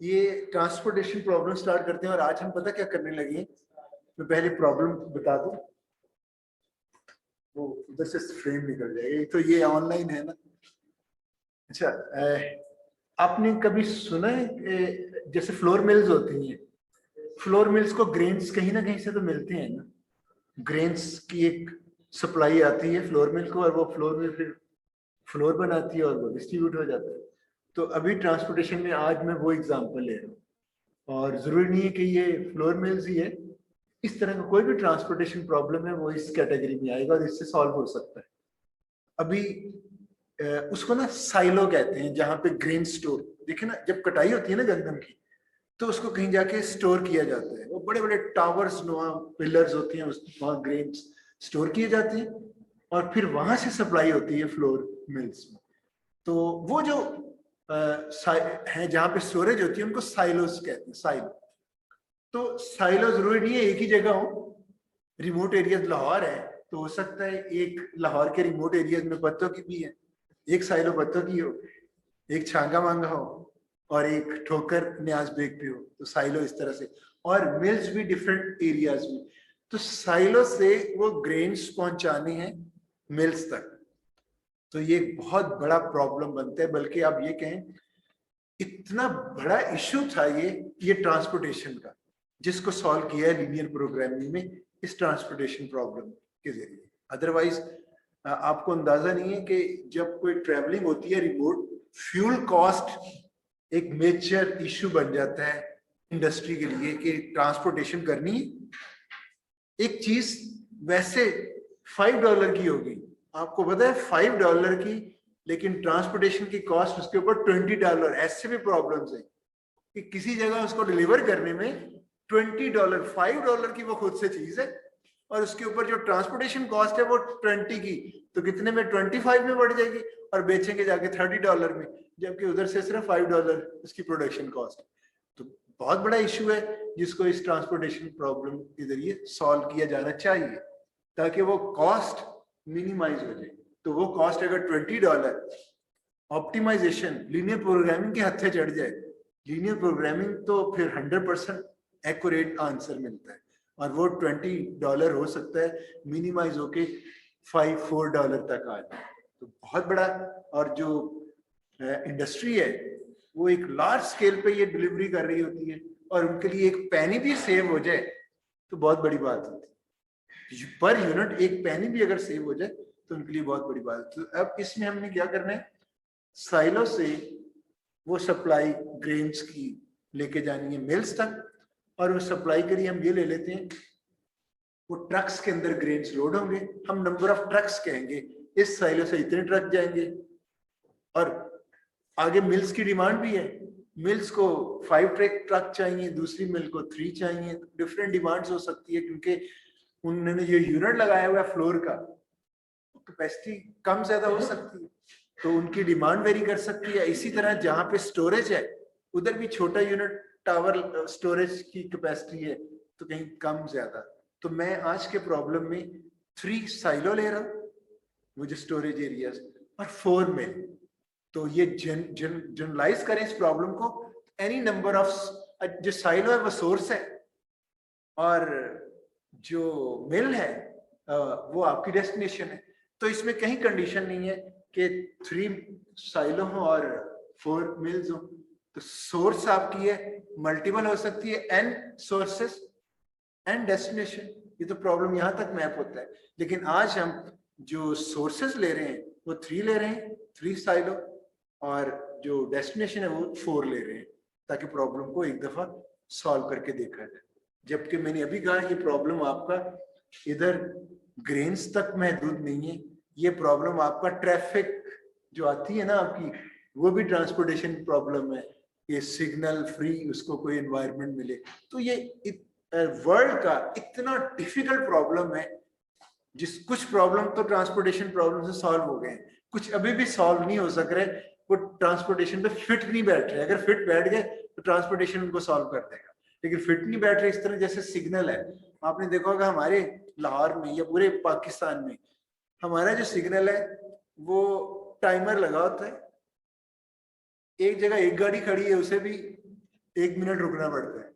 ये transportation problem start करते हैं और आज हम पता क्या करने लगे हैं। मैं पहले प्रॉब्लम बता दूं, वो उधर से फ्रेम निकल जाएगा। एक तो ये ऑनलाइन है ना। अच्छा, आपने कभी सुना है जैसे फ्लोर मिल्स होती हैं, फ्लोर मिल्स को ग्रेन्स कहीं ना कहीं से तो मिलते हैं ना। ग्रेन्स की एक सप्लाई आती है फ्लोर मिल को, और वो फ्लोर मिल फिर फ्लोर बनाती है और वो डिस्ट्रीब्यूट हो जाता है। तो अभी ट्रांसपोर्टेशन में आज मैं वो एग्जांपल ले रहा हूँ, और जरूरी नहीं है कि ये फ्लोर मिल्स ही है। इस तरह का कोई भी ट्रांसपोर्टेशन प्रॉब्लम है वो इस कैटेगरी में आएगा और इससे सॉल्व हो सकता है। अभी उसको ना साइलो कहते हैं, जहां पे ग्रेन स्टोर, देखे ना, जब कटाई होती है ना गंदम की, तो उसको कहीं जाके स्टोर किया जाता है। वो बड़े बड़े टावर्स नुमा पिलर्स होती हैं, वहां ग्रेन स्टोर किए जाते हैं और फिर वहां से सप्लाई होती है फ्लोर मिल्स में। तो वो जो है जहां पे स्टोरेज होती है उनको साइलोस कहते हैं, साइलो। तो साइलो जरूरी नहीं है एक ही जगह हो। रिमोट एरियाज लाहौर है तो हो सकता है एक लाहौर के रिमोट एरियाज में पत्तों की भी है, एक साइलो पत्तों की हो, एक छांगा मांगा हो और एक ठोकर न्याज बेग पे हो, तो साइलो इस तरह से। और मिल्स भी डिफरेंट एरियाज में। तो साइलो से वो ग्रेन्स पहुंचाने हैं मिल्स तक। तो ये बहुत बड़ा प्रॉब्लम बनता है, बल्कि आप ये कहें इतना बड़ा इशू था ये ट्रांसपोर्टेशन का, जिसको सॉल्व किया है लीनियर प्रोग्रामिंग में इस ट्रांसपोर्टेशन प्रॉब्लम के जरिए। अदरवाइज आपको अंदाजा नहीं है कि जब कोई ट्रैवलिंग होती है रिमोट, फ्यूल कॉस्ट एक मेजर इशू बन जाता है इंडस्ट्री के लिए कि ट्रांसपोर्टेशन करनी है। एक चीज वैसे $5 की होगी, आपको पता है $5 की, लेकिन ट्रांसपोर्टेशन की कॉस्ट उसके ऊपर $20। ऐसे भी प्रॉब्लम्स है कि किसी जगह उसको डिलीवर करने में $20, $5 की वो खुद से चीज है और उसके ऊपर जो ट्रांसपोर्टेशन कॉस्ट है वो 20 की, तो कितने में 25 में बढ़ जाएगी और बेचेंगे जाके $30 में, जबकि उधर से सिर्फ $5 उसकी प्रोडक्शन कॉस्ट। तो बहुत बड़ा इशू है जिसको इस ट्रांसपोर्टेशन प्रॉब्लम के जरिए सॉल्व किया जाना चाहिए ताकि वो कॉस्ट मिनिमाइज हो जाए। तो वो कॉस्ट अगर $20, ऑप्टिमाइजेशन लीनियर प्रोग्रामिंग के हथे चढ़ जाए, लीनियर प्रोग्रामिंग तो फिर 100% एक्यूरेट आंसर मिलता है और वो $20 हो सकता है मिनिमाइज होके $4 तक आ जाए। तो बहुत बड़ा, और जो इंडस्ट्री है वो एक लार्ज स्केल पे ये डिलीवरी कर रही होती है और उनके लिए एक पैनी भी सेव हो जाए तो बहुत बड़ी बात होती है। पर यूनिट एक पैनी भी अगर सेव हो जाए तो उनके लिए बहुत बड़ी बात है। तो अब इसमें हमने क्या करना है, साइलो से वो सप्लाई ग्रेन्स की लेके जानी है मिल्स तक, और वो सप्लाई के लिए हम ये ले लेते हैं वो ट्रक्स के अंदर ग्रेन्स लोड होंगे, हम नंबर ऑफ ट्रक्स कहेंगे, इस साइलो से इतने ट्रक जाएंगे। और आगे मिल्स की डिमांड भी है, मिल्स को 5 ट्रक चाहिए, दूसरी मिल को 3 चाहिए, डिफरेंट डिमांड्स हो सकती है क्योंकि उन्होंने जो यूनिट लगाया हुआ है फ्लोर का, कैपेसिटी कम ज्यादा हो सकती है तो उनकी डिमांड वेरी कर सकती है। इसी तरह जहां पे स्टोरेज है उधर भी छोटा यूनिट टावर स्टोरेज की कैपेसिटी है तो कहीं कम ज्यादा। तो मैं आज के प्रॉब्लम में 3 साइलो ले रहा हूं वो जो स्टोरेज एरियाज, और 4 मिल। तो ये जनरलाइज करें इस प्रॉब्लम को, एनी नंबर ऑफ, जो साइलो है वो सोर्स है और जो मिल है वो आपकी डेस्टिनेशन है। तो इसमें कहीं कंडीशन नहीं है कि 3 साइलो हो और 4 मिल्स हो। तो सोर्स आपकी है, मल्टीपल हो सकती है, n सोर्सेस एंड डेस्टिनेशन। ये तो प्रॉब्लम यहां तक मैप होता है, लेकिन आज हम जो सोर्सेस ले रहे हैं वो 3 ले रहे हैं, 3 साइलो, और जो डेस्टिनेशन है वो 4 ले रहे हैं ताकि प्रॉब्लम को एक दफा सॉल्व करके देखा जाए। जबकि मैंने अभी कहा ये प्रॉब्लम आपका इधर ग्रेन्स तक महदूद नहीं है, ये प्रॉब्लम आपका ट्रैफिक जो आती है ना आपकी, वो भी ट्रांसपोर्टेशन प्रॉब्लम है। ये सिग्नल फ्री उसको कोई एनवायरनमेंट मिले, तो ये वर्ल्ड का इतना डिफिकल्ट प्रॉब्लम है जिस कुछ प्रॉब्लम तो ट्रांसपोर्टेशन प्रॉब्लम से सॉल्व हो गए हैं, कुछ अभी भी सॉल्व नहीं हो सक रहे, वो ट्रांसपोर्टेशन पे फिट नहीं बैठ रहे। अगर फिट बैठ गए तो ट्रांसपोर्टेशन उनको सॉल्व कर देगा, लेकिन फिट नहीं बैठ रहे। इस तरह जैसे सिग्नल है, आपने देखा होगा हमारे लाहौर में या पूरे पाकिस्तान में हमारा जो सिग्नल है वो टाइमर लगा होता है, एक जगह एक गाड़ी खड़ी है उसे भी 1 मिनट रुकना पड़ता है।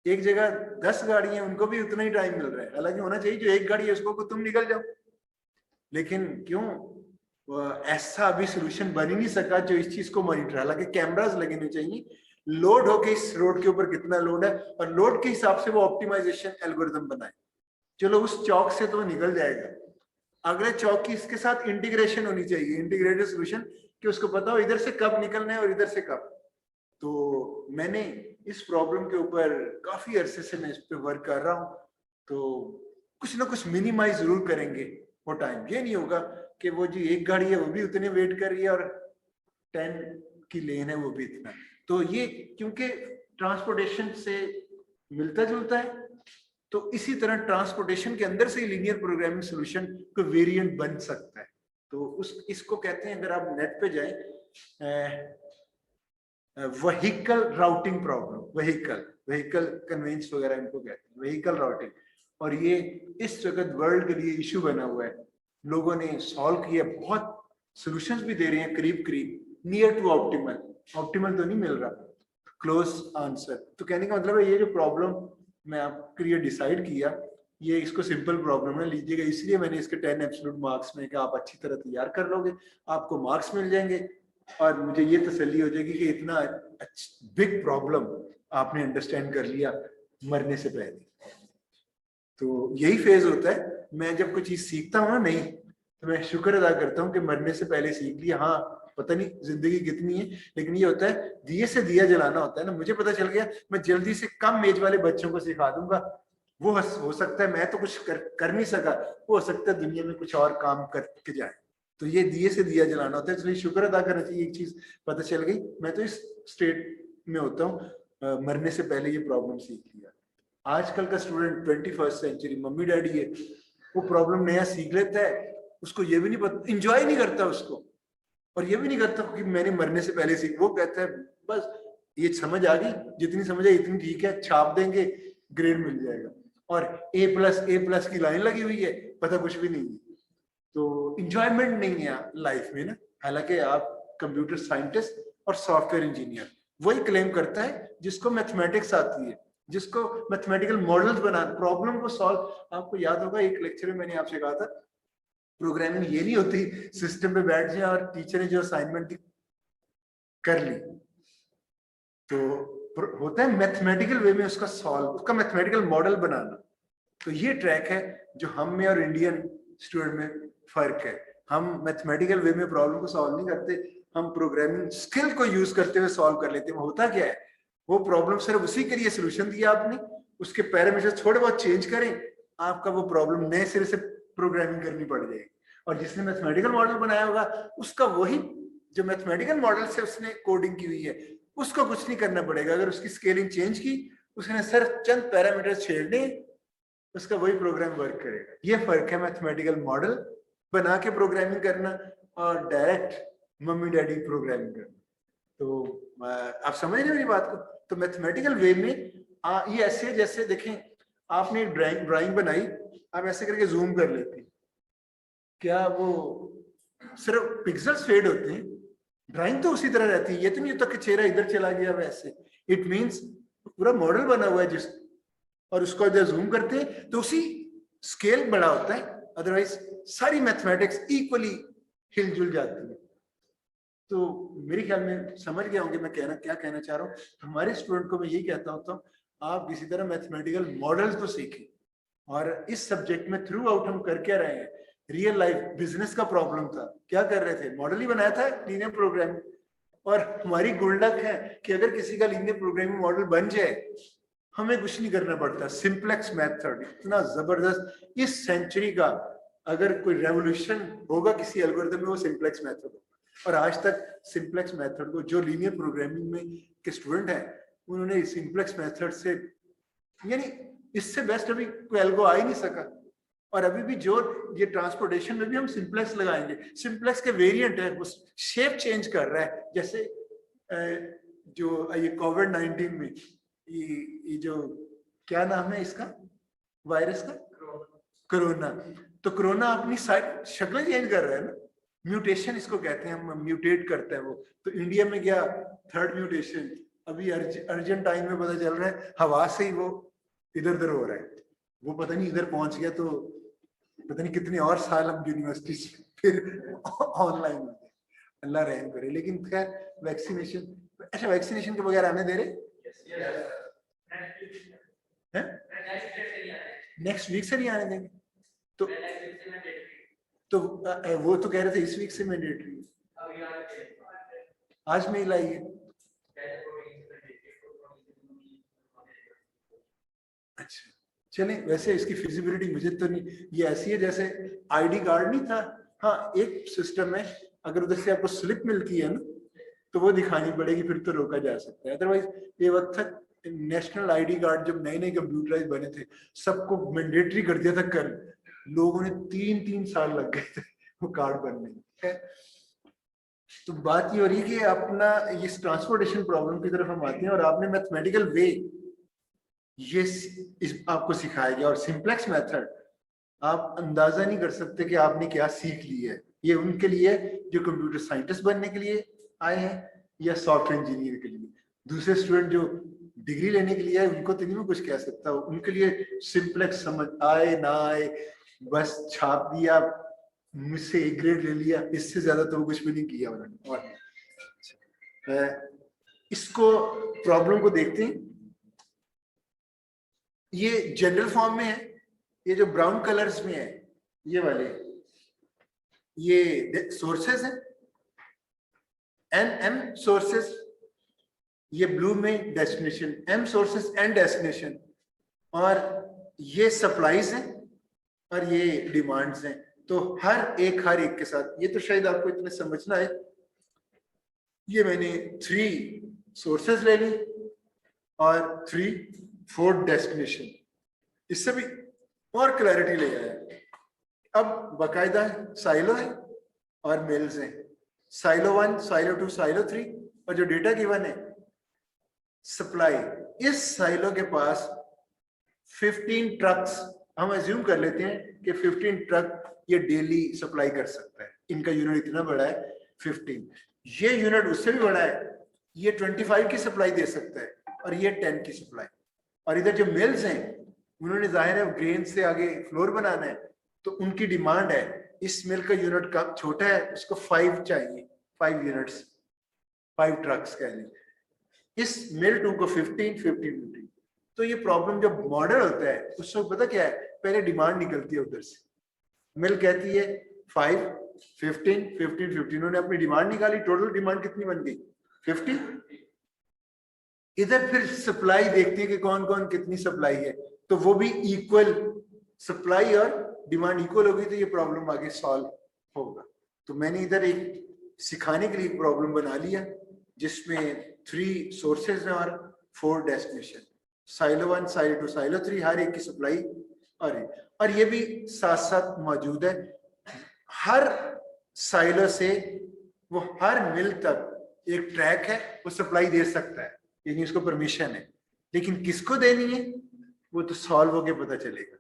एक जगह 10 गाड़ी है, उनको भी उतना ही टाइम मिल रहा है। हालांकि होना चाहिए जो एक गाड़ी है उसको तुम निकल जाओ, लेकिन क्यों ऐसा अभी सोल्यूशन बन ही नहीं सका जो इस चीज को मॉनिटर। हालांकि कैमरास लगे नहीं चाहिए, लोड हो के इस रोड के ऊपर कितना लोड है और लोड के हिसाब से वो ऑप्टिमाइजेशन एल्गोरिथम बनाए। चलो उस चौक से तो निकल जाएगा, अगले चौक की इसके साथ इंटीग्रेशन होनी चाहिए, इंटीग्रेटेड सोल्यूशन, कि उसको पता हो इधर से कब निकलना है और इधर से कब। तो मैंने इस प्रॉब्लम के ऊपर काफी अरसे से मैं इस पे वर्क कर रहा हूँ। तो कुछ ना कुछ मिनिमाइज जरूर करेंगे वो टाइम। ये नहीं होगा कि वो जी एक गाड़ी है वो भी उतने वेट कर रही है और 10 की लेन है वो भी इतना। तो ये क्योंकि ट्रांसपोर्टेशन से मिलता जुलता है, तो इसी तरह ट्रांसपोर्टेशन के अंदर से ही लीनियर प्रोग्रामिंग सॉल्यूशन को वेरिएंट बन सकता है। तो उस इसको कहते हैं, अगर आप नेट पे जाएं, vehicle routing problem, vehicle conveyance वगैरह इनको कहते हैं, व्हीकल राउटिंग। और ये इस वक्त वर्ल्ड के लिए इशू बना हुआ है, लोगों ने सॉल्व किया, बहुत सॉल्यूशंस भी दे रहे हैं, करीब करीब नियर टू ऑप्टिमल। ऑप्टिमल तो नहीं मिल रहा, क्लोज आंसर। तो कहने का मतलब है ये जो प्रॉब्लम मैं आपके लिए डिसाइड किया, ये इसको सिंपल प्रॉब्लम है लीजिएगा, इसलिए मैंने इसके 10 एब्सोल्यूट मार्क्स में कि आप अच्छी तरह तैयार कर लोगे आपको मार्क्स मिल जाएंगे, और मुझे ये तसल्ली हो जाएगी कि इतना बिग प्रॉब्लम आपने अंडरस्टैंड कर लिया मरने से पहले। तो यही फेज होता है, मैं जब कोई चीज सीखता हूँ ना नहीं, तो मैं शुक्र अदा करता हूँ कि मरने से पहले सीख लिया। हाँ पता नहीं जिंदगी कितनी है, लेकिन ये होता है दिए से दिया जलाना होता है ना। मुझे पता चल गया मैं जल्दी से कम एज वाले बच्चों को सिखा दूंगा, वो हो सकता है मैं तो कुछ कर नहीं सका, वो हो सकता है दुनिया में कुछ और काम करके जाए। तो ये दिए से दिया जलाना होता है, इसलिए शुक्र अदा करना चाहिए। एक चीज पता चल गई, मैं तो इस स्टेट में होता हूँ मरने से पहले ये प्रॉब्लम सीख लिया। आजकल का student 21st century mummy daddy है, वो प्रॉब्लम नया सीख लेता है, उसको ये भी नहीं पता, इंजॉय नहीं करता उसको, और ये भी नहीं करता कि मैंने मरने से पहले सीख। वो कहता है बस ये समझ आ गई, जितनी समझ आई इतनी ठीक है, छाप देंगे ग्रेड मिल जाएगा, और A+ की लाइन लगी हुई है, पता कुछ भी नहीं है। तो इंजॉयमेंट नहीं है लाइफ में ना। हालांकि आप कंप्यूटर साइंटिस्ट और सॉफ्टवेयर इंजीनियर वही क्लेम करता है जिसको मैथमेटिक्स आती है, जिसको मैथमेटिकल मॉडल्स बना, प्रॉब्लम को सॉल्व। आपको याद होगा एक लेक्चर में मैंने आपसे कहा था प्रोग्रामिंग ये नहीं होती सिस्टम पे बैठ जाए और टीचर ने जो असाइनमेंट दी कर ली, तो होता है मैथमेटिकल वे में उसका सॉल्व, उसका मैथमेटिकल मॉडल बनाना। तो ये ट्रैक है जो हम में और इंडियन स्टूडेंट में फर्क है। हम मैथमेटिकल वे में प्रॉब्लम को सॉल्व नहीं करते, हम प्रोग्रामिंग स्किल को यूज करते हुए सॉल्व कर लेते हैं। होता क्या है, वो प्रॉब्लम सिर्फ उसी के लिए सोल्यूशन दिया आपने, उसके पैरामीटर थोड़े बहुत चेंज करें, आपका वो प्रॉब्लम नए सिरे से प्रोग्रामिंग करनी पड़ जाएगी। और जिसने मैथमेटिकल मॉडल बनाया होगा उसका वही जो मैथमेटिकल मॉडल से उसने कोडिंग की हुई है उसको कुछ नहीं करना पड़ेगा। अगर उसकी स्केलिंग चेंज की, उसने सिर्फ चंद पैरामीटर छेड़ने, उसका वही प्रोग्राम वर्क करेगा। ये फर्क है मैथमेटिकल मॉडल बना के प्रोग्रामिंग करना और डायरेक्ट मम्मी डैडी प्रोग्रामिंग करना। तो आप समझ रहे हो मेरी बात को। तो मैथमेटिकल वे में ये ऐसे जैसे देखें आपने एक ड्राइंग बनाई, आप ऐसे करके जूम कर लेते हैं, क्या वो सिर्फ पिक्सेल्स फेड होते हैं? ड्राइंग तो उसी तरह रहती है। ये तो नहीं होता कि चेहरा इधर चला गया वैसे। इट मींस पूरा मॉडल बना हुआ है जिस, और उसको जब जूम करते हैं तो उसी स्केल बड़ा होता है, अदरवाइज सारी मैथमेटिक्स इक्वली हिलजुल जाती है। तो मेरे ख्याल में समझ गया होंगे मैं क्या कहना चाह रहा हूँ। हमारे स्टूडेंट को मैं यही कहता होता हूँ, आप किसी तरह मैथमेटिकल मॉडल्स को सीखें। और इस सब्जेक्ट में थ्रू आउट हम कर क्या रहे हैं, रियल लाइफ बिजनेस का प्रॉब्लम था, क्या कर रहे थे, मॉडल ही बनाया था लीनियर प्रोग्रामिंग। और हमारी गुड लक है कि अगर किसी का लीनियर प्रोग्रामिंग मॉडल बन जाए, हमें कुछ नहीं करना पड़ता। सिंपलेक्स मेथड इतना जबरदस्त, इस सेंचुरी का अगर कोई रेवोल्यूशन होगा किसी एल्गोरिथम में, वो सिंपलेक्स मेथड होगा। और आज तक सिंपलेक्स मेथड को जो लीनियर प्रोग्रामिंग में के स्टूडेंट हैं, उन्होंने सिंपलेक्स मेथड से, यानी इससे बेस्ट अभी कोई एल्गो आ ही नहीं सका। और अभी भी जो ये ट्रांसपोर्टेशन में भी हम सिंपलेक्स लगाएंगे, सिंपलेक्स के वेरिएंट है, वो शेप चेंज कर रहा है। जैसे जो ये कोविड-19 में ये जो क्या नाम है इसका वायरस का, कोरोना। तो कोरोना अपनी शक्ल चेंज कर रहा है ना, म्यूटेशन इसको कहते हैं, हम म्यूटेट करते हैं वो। तो इंडिया में गया 3rd म्यूटेशन, अभी अर्जेंट टाइम में पता चल रहा है हवा से ही वो इधर उधर हो रहा है, वो पता नहीं इधर पहुंच गया तो पता नहीं कितने और साल हम यूनिवर्सिटी से फिर ऑनलाइन हो गए, अल्लाह रहम करे। लेकिन खैर वैक्सीनेशन, अच्छा वैक्सीनेशन के बगैर आने दे रहे हैं? नेक्स्ट वीक से नहीं आने देंगे तो वो तो कह रहे थे इस वीक से मैंडेटरी है, आज मेल आई है। अच्छा चले, वैसे इसकी फिजिबिलिटी मुझे तो नहीं, ये ऐसी है जैसे आईडी कार्ड नहीं था, हाँ एक सिस्टम है, अगर उधर से आपको स्लिप मिलती है ना तो वो दिखानी पड़ेगी, फिर तो रोका जा सकता है। अदरवाइज ये वक्त तक नेशनल आईडी कार्ड जब नए नए कंप्यूटराइज बने थे सबको मैंडेटरी कर दिया था, कल लोगों ने 3-3 साल लग गए थे वो कार्ड बनने में। तो बात ये हो रही है कि अपना इस ट्रांसपोर्टेशन प्रॉब्लम की तरफ हम आते हैं और आपने मैथमेटिकल वे ये आपको सिखाया गया, और सिंप्लेक्स मेथड आप अंदाजा नहीं कर सकते कि आपने क्या सीख ली है। ये उनके लिए जो कंप्यूटर साइंटिस्ट बनने के लिए आए हैं या सॉफ्टवेयर इंजीनियर के लिए, दूसरे स्टूडेंट जो डिग्री लेने के लिए आए उनको तो नहीं मैं कुछ कह सकता हूँ, उनके लिए सिंप्लेक्स समझ आए ना आए बस छाप दिया, मुझसे एक ग्रेड ले लिया, इससे ज्यादा तो वो कुछ भी नहीं किया उन्होंने। और इसको प्रॉब्लम को देखते हैं, ये जनरल फॉर्म में है, ये जो ब्राउन कलर्स में है ये वाले ये सोर्सेस हैं, एम सोर्सेस, ये ब्लू में destination, m sources and destination, और ये सप्लाईज हैं और ये डिमांड्स हैं। तो हर एक के साथ, ये तो शायद आपको इतने समझना है, ये मैंने 3 सोर्सेस ले ली और 3-4 डेस्टिनेशन, इससे भी और क्लैरिटी ले आया। अब बाकायदा साइलो है और मेल्स हैं, साइलो 1, साइलो 2, साइलो 3, और जो डेटा गिवन है सप्लाई, इस साइलो के पास 15 ट्रक्स, हम एज्यूम कर लेते हैं कि 15 ट्रक ये डेली सप्लाई कर सकता है, इनका यूनिट इतना बड़ा है 15, ये यूनिट उससे भी बड़ा है, ये 25 की सप्लाई दे सकता है और ये 10 की सप्लाई। और इधर जो मिल्स हैं उन्होंने जाहिर है ग्रेन से आगे फ्लोर बनाना है, तो उनकी डिमांड है इस मिल का यूनिट कम छोटा है, उसको 5 चाहिए, 5 यूनिट्स, 5 ट्रक्स कह लें, इस मिल 2 को 15। तो ये प्रॉब्लम जब मॉडल होता है उस वक्त पता क्या है, पहले डिमांड निकलती है उधर से, मिल कहती है 5, 15, उन्होंने अपनी डिमांड निकाली, टोटल डिमांड कितनी बन गई 50। इधर फिर सप्लाई देखते हैं कि कौन कौन कितनी सप्लाई है, तो वो भी इक्वल, सप्लाई और डिमांड इक्वल होगी तो ये प्रॉब्लम आगे सॉल्व होगा। तो मैंने इधर एक सिखाने के लिए प्रॉब्लम बना लिया जिसमें 3 सोर्सेज हैं और 4 डेस्टिनेशन, साइलो 1, साइलो 2, साइलो 3, हर एक की सप्लाई, और ये भी साथ साथ मौजूद है, हर साइलो से वो हर मिल तक एक ट्रैक है, वो सप्लाई दे सकता है, यानी उसको परमिशन है, लेकिन किसको देनी है वो तो सॉल्व होके पता चलेगा।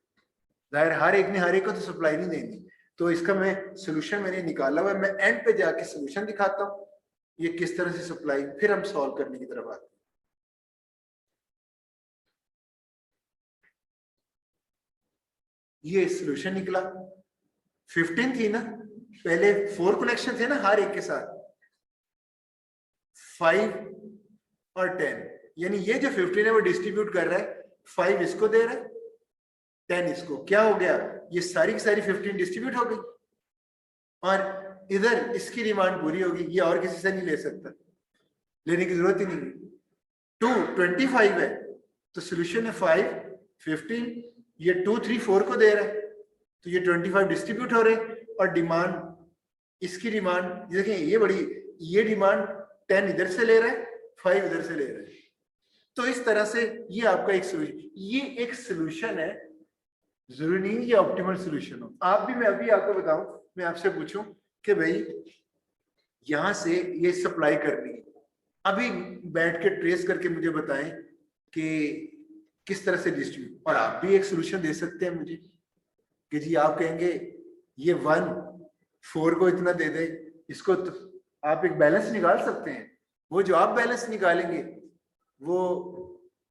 जाहिर हर एक ने हर एक को तो सप्लाई नहीं देनी, तो इसका मैं सोल्यूशन मैंने निकाला हुआ है, मैं एंड पे जाके सोल्यूशन दिखाता हूँ ये किस तरह से सप्लाई, फिर हम सॉल्व करने की तरफ आते हैं। ये सोल्यूशन निकला, 15 थी ना, पहले 4 कनेक्शन थे ना हर एक के साथ, 5 और 10, यानी ये जो 15 है वो डिस्ट्रीब्यूट कर रहा है, 5 इसको दे रहा है, 10 इसको, क्या हो गया ये सारी की सारी 15 डिस्ट्रीब्यूट हो गई, और इधर इसकी डिमांड पूरी होगी, ये और किसी से नहीं ले सकता, लेने की जरूरत ही नहीं है। 2 25 है तो सोल्यूशन है 5, 15, ये 2, 3, 4 को दे रहा है तो ये 25 डिस्ट्रीब्यूट हो रहे, और डिमांड इसकी डिमांड देखें ये बड़ी, ये डिमांड 10 इधर से ले रहा है, 5 इधर से ले रहा है, तो इस तरह से ये आपका एक सोल्यूशन, ये एक सोल्यूशन है, जरूरी नहीं ये ऑप्टिमल सोल्यूशन हो। आप भी, मैं अभी आपको बताऊं, मैं आपसे पूछूं कि भाई यहां से ये सप्लाई करनी है, अभी बैठ के ट्रेस करके मुझे बताएं कि किस तरह से डिस्ट्रीब्यूट, और आप भी एक सोल्यूशन दे सकते हैं मुझे कि जी आप कहेंगे ये 1 4 को इतना दे दे, इसको तो आप एक बैलेंस निकाल सकते हैं, वो जो आप बैलेंस निकालेंगे वो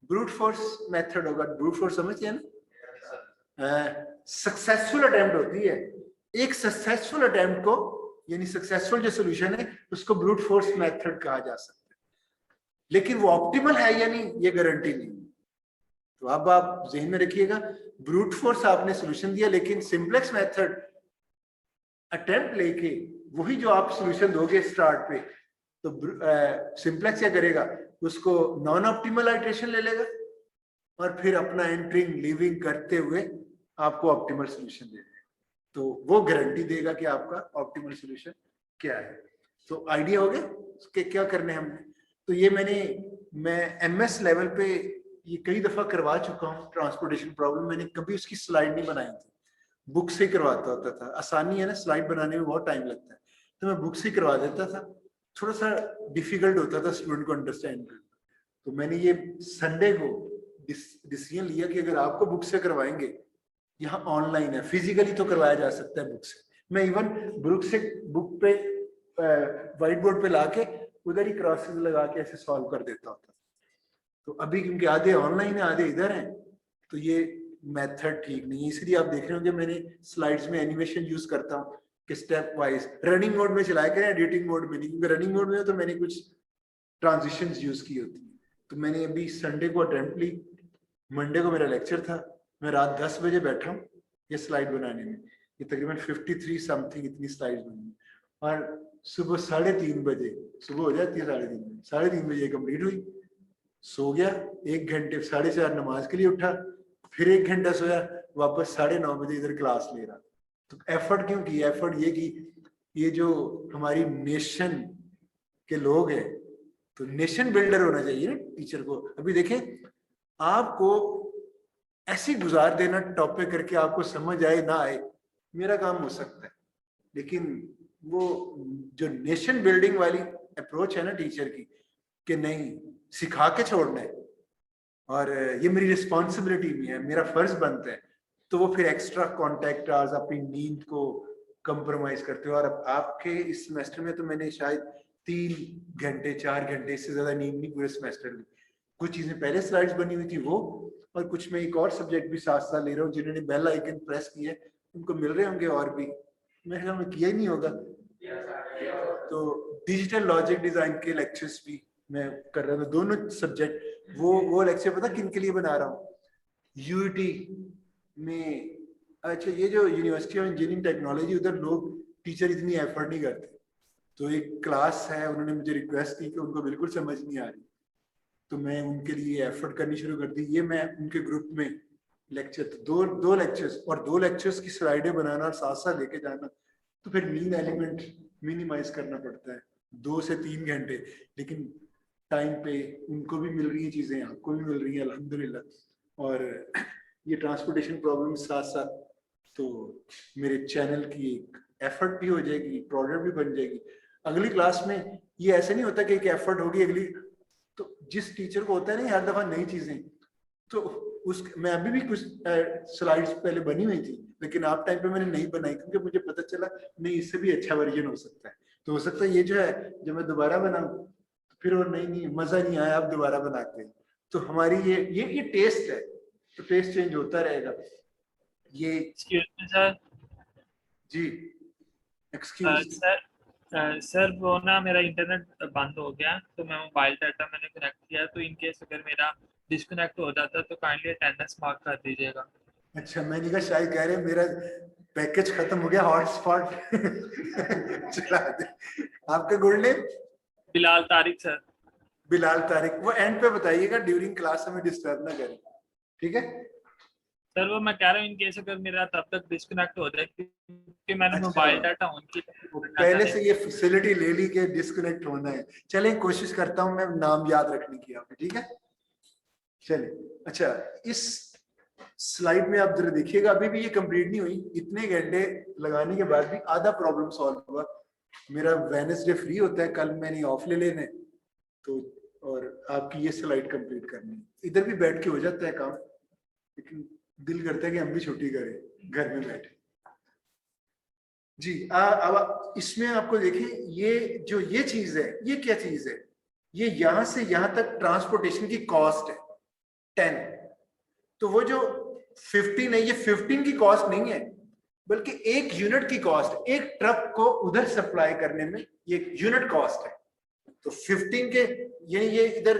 ब्रूट फोर्स मेथड होगा। ब्रूट फोर्स समझते हैं ना, सक्सेसफुल अटेम्प्ट होती है। एक सक्सेसफुल अटेम्प्ट को, यानी सक्सेसफुल जो सोल्यूशन है उसको ब्रूट फोर्स मेथड कहा जा सकता है, लेकिन वो ऑप्टिमल है या नहीं ये गारंटी नहीं। तो अब आप जहन में रखिएगा, ब्रूट फोर्स आपने सोल्यूशन दिया, लेकिन सिंपलेक्स मेथड अटेम्प्ट लेके वही जो आप सोल्यूशन दोगे स्टार्ट पे, तो सिंपलेक्स क्या करेगा, उसको नॉन ऑप्टिमल आइट्रेशन ले लेगा और फिर अपना एंटरिंग लीविंग करते हुए आपको ऑप्टिमल सोल्यूशन दे देगा। तो वो गारंटी देगा कि आपका ऑप्टिमल सोल्यूशन क्या है। तो आइडिया हो गया कि क्या करने हमने। तो ये मैं एमएस लेवल पे ये कई दफा करवा चुका हूँ। ट्रांसपोर्टेशन प्रॉब्लम मैंने कभी उसकी स्लाइड नहीं बनाई थी, बुक से करवाता होता था। आसानी है ना, स्लाइड बनाने में बहुत टाइम लगता है, तो मैं बुक से करवा देता था। थोड़ा सा डिफिकल्ट होता था स्टूडेंट को अंडरस्टैंड करना। तो मैंने ये संडे को डिसीजन लिया कि अगर आपको बुक से करवाएंगे, यहाँ ऑनलाइन है, फिजिकली तो करवाया जा सकता है बुक से। मैं इवन बुक पे व्हाइट बोर्ड पे लाके उधर ही क्रॉसेस लगा के ऐसे सॉल्व कर देता होता। तो अभी क्योंकि आधे ऑनलाइन है आधे इधर हैं, तो ये मेथड ठीक नहीं है। इसलिए आप देख रहे होंगे मैंने स्लाइड्स में एनिमेशन यूज करता हूँ कि स्टेप वाइज रनिंग मोड में चलाया करें, एडिटिंग मोड में नहीं, क्योंकि रनिंग मोड में तो मैंने कुछ ट्रांजिशंस यूज की होती है। तो मैंने अभी संडे को अटेम्प्ट ली, मंडे को मेरा लेक्चर था, मैं रात 10 बजे बैठा हूँ ये स्लाइड बनाने में। ये तकरीबन 53 समथिंग इतनी स्लाइड्स बनी, और सुबह 3:30 बजे, सुबह हो जाती है 3:30 बजे कंप्लीट हुई। सो गया 1 घंटे, 4:30 नमाज के लिए उठा, फिर 1 घंटा सोया, वापस 9:30 बजे इधर क्लास ले रहा। तो एफर्ट क्यों की? एफर्ट ये की, ये जो हमारी नेशन के लोग हैं, तो नेशन बिल्डर होना चाहिए ना टीचर को। अभी देखें, आपको ऐसे गुजार देना टॉपिक करके आपको समझ आए ना आए मेरा काम हो सकता है, लेकिन वो जो नेशन बिल्डिंग वाली अप्रोच है ना टीचर की, कि नहीं सिखा के छोड़ना है और ये मेरी रिस्पॉन्सिबिलिटी भी है, मेरा फर्ज बनता है, तो वो फिर एक्स्ट्रा कॉन्टैक्ट आवर्स, अपनी नींद को कंप्रोमाइज करते हो। और अब आपके इस सेमेस्टर में तो मैंने शायद 3 घंटे 4 घंटे, इससे ज्यादा नींद नहीं पूरे सेमेस्टर में। कुछ चीजें पहले स्लाइड्स बनी हुई थी वो, और कुछ मैं एक और सब्जेक्ट भी साथ साथ ले रहा हूँ। जिन्होंने बेल आइकन प्रेस किया है उनको मिल रहे होंगे, और भी मेरे ख्याल में किया ही नहीं होगा। तो डिजिटल लॉजिक डिजाइन के लेक्चर्स भी मैं कर रहा था, दोनों सब्जेक्ट। वो लेक्चर पता किन के लिए बना रहा हूँ? यूईटी में। अच्छा, ये जो यूनिवर्सिटी ऑफ इंजीनियरिंग टेक्नोलॉजी, उधर लोग टीचर इतनी एफर्ट नहीं करते। तो एक क्लास है, उन्होंने मुझे रिक्वेस्ट की कि उनको बिल्कुल समझ नहीं आ रही, तो मैं उनके लिए एफर्ट करनी शुरू कर दी। ये मैं उनके ग्रुप में लेक्चर, दो लेक्चर्स, और 2 लेक्चर्स की स्लाइडें बनाना और साथ साथ लेके जाना, तो फिर मीन एलिमेंट मिनिमाइज करना पड़ता है 2 से 3 घंटे। लेकिन टाइम पे उनको भी मिल रही है चीजें, आपको भी मिल रही है अल्हम्दुलिल्लाह। और ये ट्रांसपोर्टेशन प्रॉब्लम साथ साथ, तो मेरे चैनल की एक एफर्ट भी हो जाएगी, प्रोडक्ट भी बन जाएगी। अगली क्लास में ये ऐसे नहीं होता कि एक एफर्ट होगी अगली, तो जिस टीचर को होता है ना हर दफा नई चीजें, तो उस मैं अभी भी कुछ स्लाइड्स पहले बनी हुई थी, लेकिन आप टाइम पे मैंने नहीं बनाई, क्योंकि मुझे पता चला नहीं इससे भी अच्छा वर्जन हो सकता है। तो हो सकता है ये जो है जब मैं दोबारा बनाऊं तो फिर और नहीं मजा नहीं आया, आप दोबारा बनाते हैं। तो हमारी ये टेस्ट है, तो टेस्ट चेंज होता रहेगा। ये सर जी एक्सक्यूज सर वो ना मेरा इंटरनेट बंद हो गया, तो मैं मोबाइल डाटा मैंने कनेक्ट किया, तो इन केस अगर मेरा डिस्कनेक्ट हो जाता तो काइंडली अटेंडेंस मार्क कर दीजिएगा। अच्छा, मैंने कहा शायद कह रहे मेरा पैकेज खत्म हो गया, हॉटस्पॉट चला दे। आपका good name? Bilal Tariq sir. Bilal Tariq. वो एंड पे बताइएगा, ड्यूरिंग क्लास हमें डिस्टर्ब ना करें, ठीक है? सर वो मैं कह रहा हूँ इन केस अगर मेरा तब तक डिस्कनेक्ट हो जाए, क्योंकि मैंने अच्छा, मोबाइल डाटा ऑन वो किया पहले से ये फैसिलिटी ले ली कि डिस्कनेक्ट होना है। चलें, कोशिश करता हूं मैं नाम याद रखने की आपको, ठीक है? चलिए, अच्छा, इस स्लाइड में आप जरा देखिएगा, अभी भी ये कंप्लीट नहीं हुई। इतने घंटे लगाने के बाद भी आधा प्रॉब्लम सॉल्व हुआ। मेरा वेडनेसडे फ्री होता है, कल मैंने ऑफ ले लेने, तो और आपकी ये स्लाइड कंप्लीट करनी है। इधर भी बैठ के हो जाता है काम, लेकिन दिल करता है कि हम भी छुट्टी करें, घर में बैठे। जी अब इसमें आपको देखें, ये जो ये चीज है, ये क्या चीज है? ये यहां से यहां तक ट्रांसपोर्टेशन की कॉस्ट है 10। तो वो जो 15 है, ये 15 की कॉस्ट नहीं है, बल्कि एक यूनिट की कॉस्ट, एक ट्रक को उधर सप्लाई करने में ये यूनिट कॉस्ट है। तो 15 के ये इधर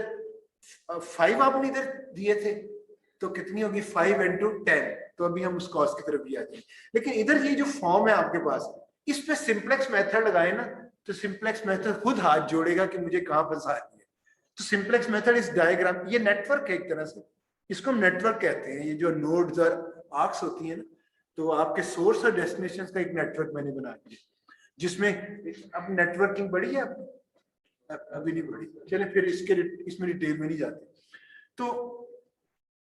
5 आपने इधर दिए थे, तो कितनी होगी 5 into 10। तो अभी हम उस कॉस्ट की तरफ भी आ जाएंगे। लेकिन इधर ये जो फॉर्म है आपके पास, इस पे सिंप्लेक्स मेथड लगाए ना, तो सिंप्लेक्स मेथड खुद हाथ जोड़ेगा कि मुझे कहां फंसा रही है। तो सिंप्लेक्स मेथड इस डायग्राम, ये नेटवर्क है एक तरह से, इसको हम नेटवर्क कहते हैं। ये जो नोड्स और आर्क्स होती है ना, तो आपके सोर्स और डेस्टिनेशन का एक नेटवर्क मैंने बना दिया, जिसमें अब नेटवर्किंग बढ़ी है अभी नहीं बढ़ी, चले फिर इसमें डिटेल में नहीं जाते। तो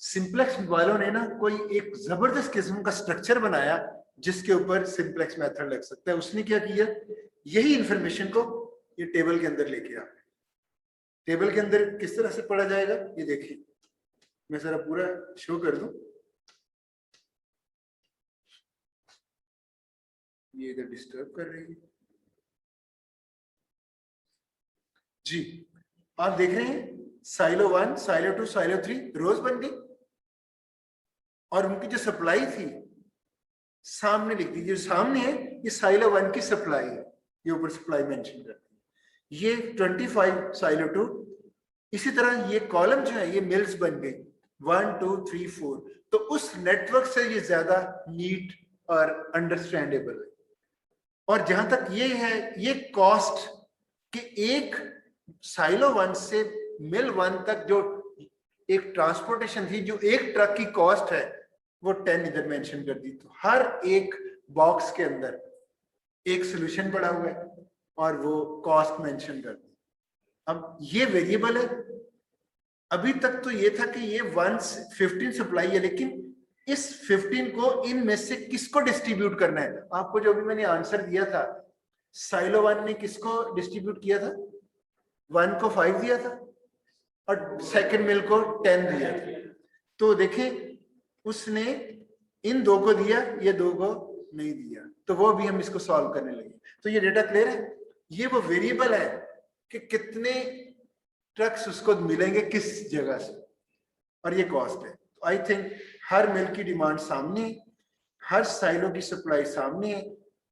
सिंप्लेक्स वालों ने ना कोई एक जबरदस्त किस्म का स्ट्रक्चर बनाया जिसके ऊपर सिंप्लेक्स मेथड लग सकता है। उसने क्या किया, यही इंफॉर्मेशन को ये टेबल के अंदर लेके आ, टेबल के अंदर किस तरह से पढ़ा जाएगा ये देखिए, मैं जरा पूरा शो कर दूं। ये इधर डिस्टर्ब कर रही है जी। आप देख रहे हैं साइलो 1, साइलो 2, साइलो 3 रोज बन गई, और उनकी जो सप्लाई थी सामने लिख दीजिए, सामने है ये साइलो 1 की सप्लाई है, ये ऊपर सप्लाई मेंशन करती है। ये 25 साइलो 2, इसी तरह ये कॉलम जो है ये मिल्स बन गई 1 2 3 4। तो उस नेटवर्क से ये ज्यादा नीट और अंडरस्टैंडेबल है। और जहां तक ये है, ये कॉस्ट कि एक साइलो 1 से मिल 1 तक जो एक ट्रांसपोर्टेशन थी, जो एक ट्रक की कॉस्ट है, वो 10 इधर मेंशन कर दी। तो हर एक बॉक्स के अंदर एक सोल्यूशन पड़ा हुआ है और वो कॉस्ट मेंशन कर दी। अब ये वेरिएबल है, अभी तक तो ये था कि ये 15 सप्लाई है, लेकिन इस 15 को इनमें से किसको डिस्ट्रीब्यूट करना है। आपको जो भी मैंने आंसर दिया था, साइलो 1 ने किसको डिस्ट्रीब्यूट किया था, 1 को 5 दिया था और सेकंड मिल को 10 दिया था। तो देखें उसने इन दो को दिया, ये दो को नहीं दिया, तो वो भी हम इसको सॉल्व करने लगे। तो ये डेटा क्लियर है, ये वो वेरिएबल है कि कितने ट्रक्स उसको मिलेंगे किस जगह से, और ये कॉस्ट है। तो आई थिंक हर मिल की डिमांड सामने है, हर साइलो की सप्लाई सामने है,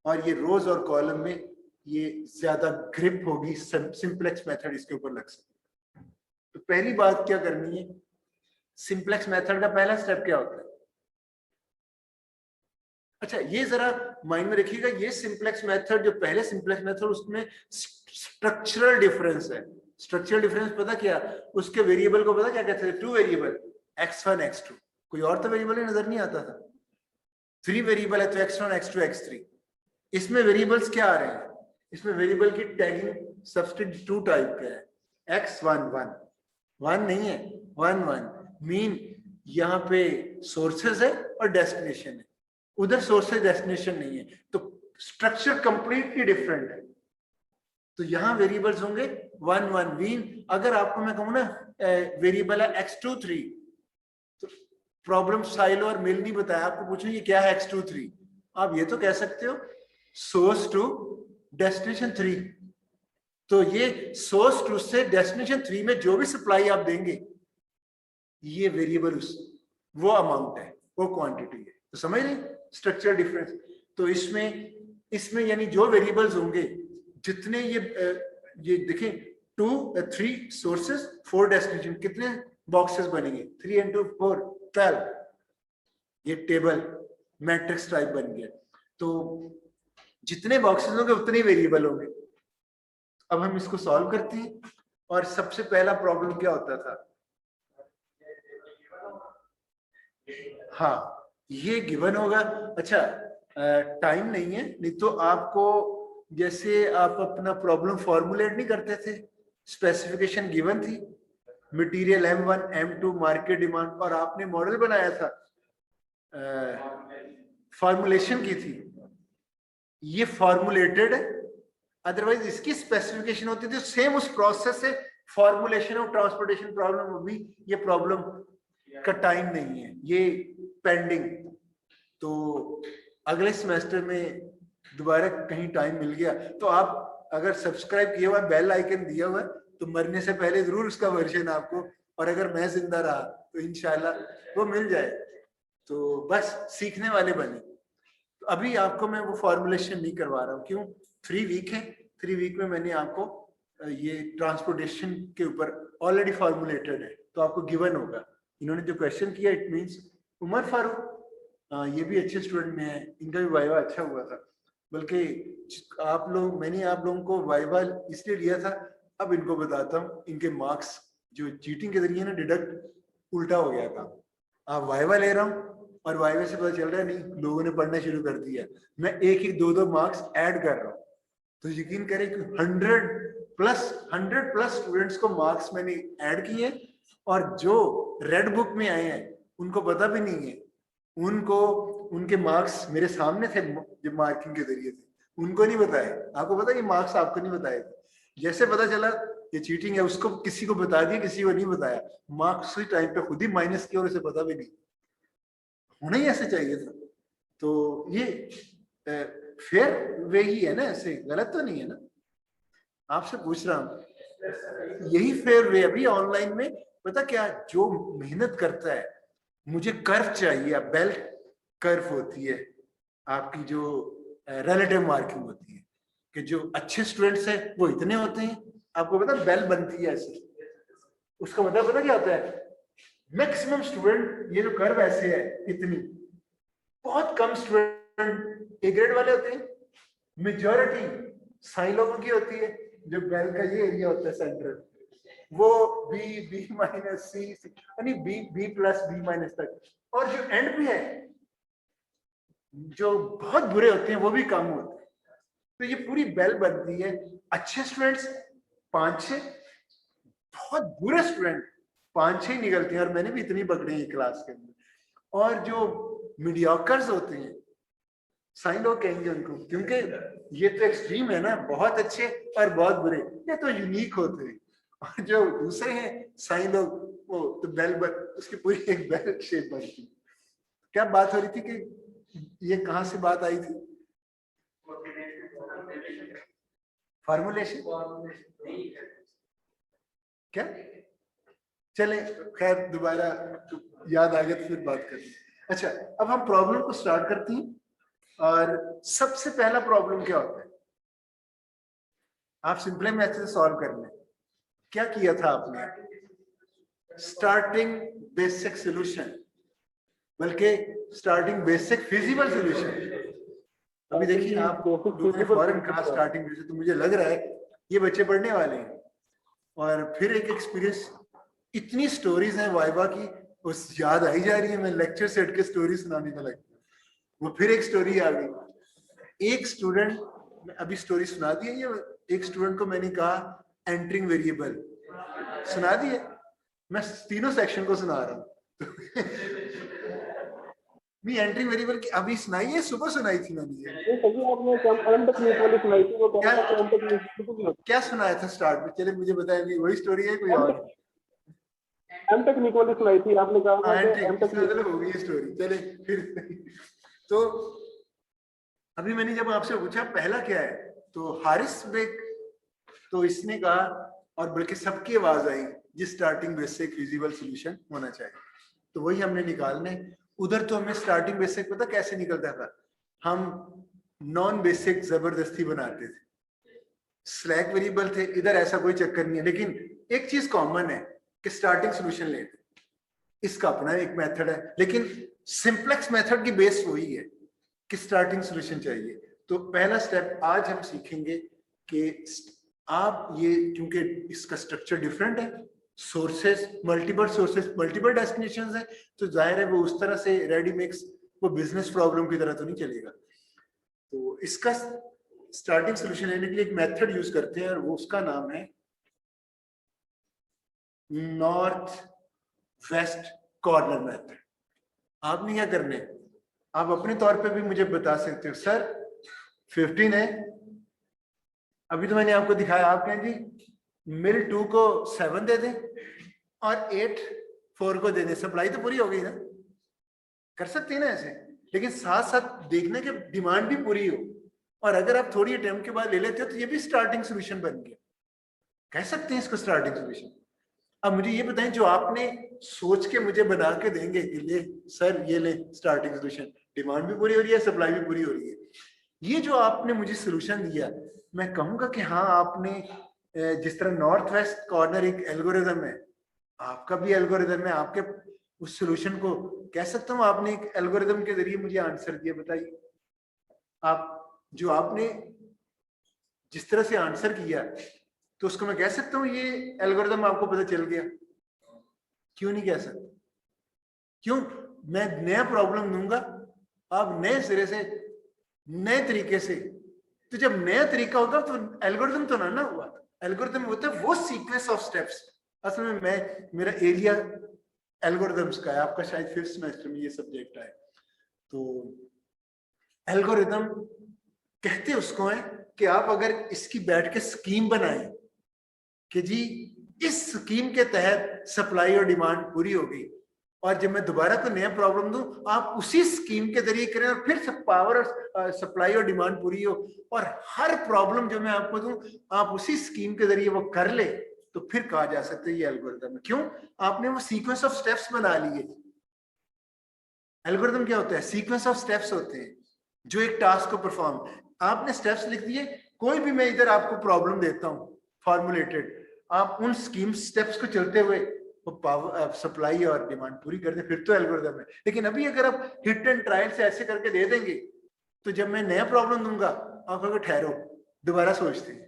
और ये रोज और कॉलम में ये ज्यादा ग्रिप होगी, सिंप्लेक्स मेथड इसके ऊपर लग सकता है। तो पहली बात क्या करनी है, सिंप्लेक्स मेथड का पहला स्टेप क्या होता है। अच्छा ये जरा माइंड में रखिएगा, ये सिंप्लेक्स मेथड जो पहले सिंप्लेक्स मेथड, उसमें स्ट्रक्चरल डिफरेंस है। स्ट्रक्चरल डिफरेंस पता क्या, उसके वेरिएबल को पता क्या कहते थे, 2 वेरिएबल x1 x2, कोई और तो वेरिएबल नजर नहीं आता था। 3 वेरिएबल है तो x1 x2 x3। इसमें वेरिएबल्स क्या आ रहे हैं, इसमें वेरिएबल की टैगिंग सब्स्टिट्यूट टाइप का है, x1 1 1 नहीं है 1 1 मीन यहाँ पे सोर्सेज है और डेस्टिनेशन है, उधर सोर्सेज डेस्टिनेशन नहीं है, तो स्ट्रक्चर कंप्लीटली डिफरेंट है। तो यहाँ वेरिएबल्स होंगे 1 1 मीन अगर आपको मैं कहूँ ना वेरिएबल है x2 3, तो प्रॉब्लम साइलो और मिल नहीं बताया, आपको पूछूं ये क्या है x2 3, आप ये तो कह सकते हो सोर्स टू डेस्टिनेशन 3। तो ये सोर्स टू से डेस्टिनेशन 3 में जो भी सप्लाई आप देंगे, ये वेरिएबल वो अमाउंट है, वो क्वांटिटी है। तो समझ रहे स्ट्रक्चरल डिफरेंस। तो इसमें यानी जो वेरिएबल्स होंगे, जितने ये देखें 2 3 सोर्सेस 4 डेस्टिनेशन, कितने बॉक्सेस बनेंगे, 3 into 4 12। ये टेबल मैट्रिक्स टाइप बन गया। तो जितने बॉक्सेस होंगे उतने वेरिएबल होंगे। अब हम इसको सॉल्व करते हैं, और सबसे पहला प्रॉब्लम क्या होता था, हाँ ये गिवन होगा। अच्छा टाइम नहीं है, नहीं तो आपको जैसे आप अपना प्रॉब्लम फॉर्मुलेट नहीं करते थे, स्पेसिफिकेशन गिवन थी, material M1 M2 market demand, और आपने मॉडल बनाया था, फॉर्मुलेशन की थी, ये फॉर्मुलेटेड है। अदरवाइज इसकी स्पेसिफिकेशन होती थी, सेम उस प्रोसेस से फॉर्मुलेशन और ट्रांसपोर्टेशन प्रॉब्लम होगी। ये प्रॉब्लम का टाइम नहीं है, ये पेंडिंग। तो अगले सेमेस्टर में दोबारा कहीं टाइम मिल गया तो आप अगर सब्सक्राइब किया हुआ, बेल आइकन दिया हुआ है, तो मरने से पहले जरूर उसका वर्जन आपको, और अगर मैं जिंदा रहा तो इंशाल्लाह वो मिल जाए। तो बस सीखने वाले बने। तो अभी आपको मैं वो फॉर्मुलेशन नहीं करवा रहा हूँ, क्यों? 3 वीक है, 3 वीक में मैंने आपको ये ट्रांसपोर्टेशन के ऊपर ऑलरेडी फॉर्मुलेटेड है, तो आपको गिवन होगा। इन्होंने जो क्वेश्चन किया, इट मीन्स उमर फारूक, ये भी अच्छे स्टूडेंट में है, इनका भी वाइवा अच्छा हुआ था। बल्कि मैंने आप लोगों को वाइवा इसलिए लिया था, अब इनको बताता हूँ, इनके मार्क्स जो चीटिंग के जरिए ना डिडक्ट उल्टा हो गया था। आप वाइवा ले रहा हूँ और वाइवा से पता चल रहा है नहीं, लोगों ने पढ़ना शुरू कर दिया, मैं एक एक 2-2 मार्क्स ऐड कर रहा हूँ। तो यकीन करें कि 100 प्लस स्टूडेंट्स को मार्क्स मैंने ऐड किए, और जो रेड बुक में आए हैं उनको पता भी नहीं है, उनको उनके मार्क्स मेरे सामने थे जब मार्किंग के जरिए थे, उनको नहीं बताए। आपको पता है ये मार्क्स आपको नहीं बताए थे, जैसे पता चला ये चीटिंग है, उसको किसी को बता दिया, किसी को नहीं बताया, मार्क्स उसी टाइम पे खुद ही माइनस किया और उसे पता भी नहीं। होना ही ऐसे चाहिए था। तो ये फेयर वे ही है ना, ऐसे गलत तो नहीं है ना? आपसे पूछ रहा हूँ, यही फेयर वे। अभी ऑनलाइन में पता क्या, जो मेहनत करता है, मुझे कर्व चाहिए, बेल कर्व होती है आपकी, जो रिलेटिव मार्किंग होती है, कि जो अच्छे स्टूडेंट्स हैं वो इतने होते हैं, आपको पता बेल बनती है ऐसे, उसका मतलब पता क्या होता है, मैक्सिमम स्टूडेंट, ये जो कर्व ऐसे है इतनी, बहुत कम स्टूडेंट ए ग्रेड वाले होते हैं, मेजॉरिटी साई लोगों की होती है। जो बेल का ये एरिया होता है सेंट्रल, वो बी माइनस सी, यानी बी प्लस बी माइनस तक, और जो एंड पे है जो बहुत बुरे होते हैं वो भी कम होते हैं। तो ये पूरी बेल बनती है, अच्छे स्टूडेंट्स 5-6, बहुत बुरे स्टूडेंट 5-6 निकलते हैं, और मैंने भी इतनी पकड़ी है क्लास के अंदर। और जो मीडियोकर्स होते हैं, साइन लोग कहेंगे उनको, क्योंकि ये तो एक्सट्रीम है ना, बहुत अच्छे और बहुत बुरे, ये तो यूनिक होते हैं। और जो दूसरे हैं साइन लोग, वो तो उसकी पूरी एक बेल शेप बनती। क्या बात हो रही थी कि ये कहां से बात आई थी? फॉर्मुलेशन क्या? चले खैर, दोबारा याद आ गया तो फिर बात करते हैं। अच्छा, अब हम प्रॉब्लम को स्टार्ट करते हैं। और सबसे पहला प्रॉब्लम क्या होता है, आप सिंपल मैथड से सॉल्व कर लें। क्या किया था आपने? स्टार्टिंग बेसिक सॉल्यूशन, बल्कि स्टार्टिंग बेसिक फिजिबल सॉल्यूशन। अभी देखिए, आप लोगों ने फौरन कहा स्टार्टिंग बेसिक, तो मुझे लग रहा है ये बच्चे पढ़ने वाले हैं। और फिर एक एक्सपीरियंस, इतनी स्टोरीज हैं वाइवा की, उस याद आई जा रही है, मैं लेक्चर से हट के स्टोरी सुनाने का लगता है। वो फिर एक स्टोरी आ गई। एक स्टूडेंट, अभी स्टोरी सुना दी है ये, एक स्टूडेंट को मैंने कहा एंटरिंग वेरिएबल, सुना दिए। मैं तीनों सेक्शन को सुना रहा हूँ। नहीं, एंटरिंग वेरिएबल की अभी सुनाई है, सुबह सुनाई थी मैंने ये। क्या सुनाया था स्टार्ट में? चले मुझे बताएंगे, वही स्टोरी है कोई और? एम टेक्निक वाली सुनाई थी आपने, कहा था कि एम टेक्निक मतलब हो गई स्टोरी। चले फिर तो अभी मैंने जब आपसे पूछा पहला क्या है, तो हारिस बेग, तो इसने कहा, और बल्कि सबकी आवाज आई, जिस स्टार्टिंग बेसिक फिजिबल सॉल्यूशन होना चाहिए, तो वही हमने निकालने। उधर तो हमें स्टार्टिंग बेसिक पता कैसे निकलता था, हम नॉन बेसिक जबरदस्ती बनाते थे, स्लैक वेरिएबल थे। इधर ऐसा कोई चक्कर नहीं है, लेकिन एक चीज कॉमन है कि स्टार्टिंग सॉल्यूशन लेते, इसका अपना एक मेथड है, लेकिन सिंप्लेक्स मेथड की बेस वही है कि स्टार्टिंग सॉल्यूशन चाहिए। तो पहला स्टेप आज हम सीखेंगे कि आप ये, क्योंकि इसका स्ट्रक्चर डिफरेंट है, सोर्सेस मल्टीपल डेस्टिनेशंस है, तो जाहिर है वो उस तरह से रेडी मिक्स, वो बिजनेस प्रॉब्लम की तरह तो नहीं चलेगा। तो इसका स्टार्टिंग सॉल्यूशन लेने के लिए एक मेथड यूज करते हैं, और वो उसका नाम है नॉर्थ वेस्ट कॉर्नर मेथड। आपने क्या करना है, आप अपने तौर पे भी मुझे बता सकते हो, सर 15 है, अभी तो मैंने आपको दिखाया, आप कहें जी मिल 2 को 7 दे दें और 8 4 को दे दें, सप्लाई तो पूरी हो गई ना? कर सकते हैं ना ऐसे, लेकिन साथ साथ देखने के डिमांड भी पूरी हो, और अगर आप थोड़ी अटेम्प्ट के बाद ले लेते हो तो ये भी स्टार्टिंग सॉल्यूशन बन गया। कह सकते हैं इसको स्टार्टिंग सोल्यूशन। अब मुझे ये बताएं, जो आपने सोच के मुझे बना के देंगे कि ले सर ये ले स्टार्टिंग सोल्यूशन, डिमांड भी पूरी हो रही है, सप्लाई भी पूरी हो रही है, ये जो आपने मुझे सोल्यूशन दिया, मैं कहूंगा कि हाँ आपने जिस तरह नॉर्थ वेस्ट कॉर्नर एक एल्गोरिदम है, आपका भी एल्गोरिदम है, आपके उस सोल्यूशन को कह सकता हूँ आपने एक एल्गोरिदम के जरिए मुझे आंसर दिया। बताइए आप जो आपने जिस तरह से आंसर किया तो उसको मैं कह सकता हूँ ये एल्गोरिदम आपको पता चल गया? क्यों नहीं कह सकता? क्यों? मैं नया प्रॉब्लम दूंगा, आप नए सिरे से नए तरीके से, तो जब नया तरीका होगा तो एल्गोरिदम तो ना हुआ, एल्गोरिदम होता है वो सीक्वेंस ऑफ स्टेप्स। असल में मेरा एरिया एल्गोरिदम्स का है, आपका शायद 5th सेमेस्टर में ये सब्जेक्ट है। तो एल्गोरिदम कहते उसको है कि आप अगर इसकी बैठ के स्कीम बनाएं कि जी इस स्कीम के तहत सप्लाई और डिमांड पूरी होगी, और जब मैं दोबारा कोई नया प्रॉब्लम दूं आप उसी स्कीम के जरिए करें और फिर सब पावर और सप्लाई और डिमांड पूरी हो, और हर प्रॉब्लम जो मैं आपको दूं आप उसी स्कीम के जरिए वो कर ले, तो फिर कहा जा सकता है ये एल्गोरिदम है। क्यों? आपने वो सीक्वेंस ऑफ स्टेप्स बना लिए। एल्गोरिदम क्या होता है? सीक्वेंस ऑफ स्टेप्स होते हैं जो एक टास्क को परफॉर्म, आपने स्टेप्स लिख दिए, कोई भी मैं इधर आपको प्रॉब्लम देता हूं फॉर्मुलेटेड, आप उन स्कीम स्टेप्स को चलते हुए वो पावर सप्लाई और डिमांड पूरी कर दे, फिर तो एल्गोरिदम है। लेकिन अभी अगर आप हिट एंड ट्रायल से ऐसे करके दे देंगे तो जब मैं नया प्रॉब्लम दूंगा आप कहोगे ठहरो दोबारा सोचते हैं,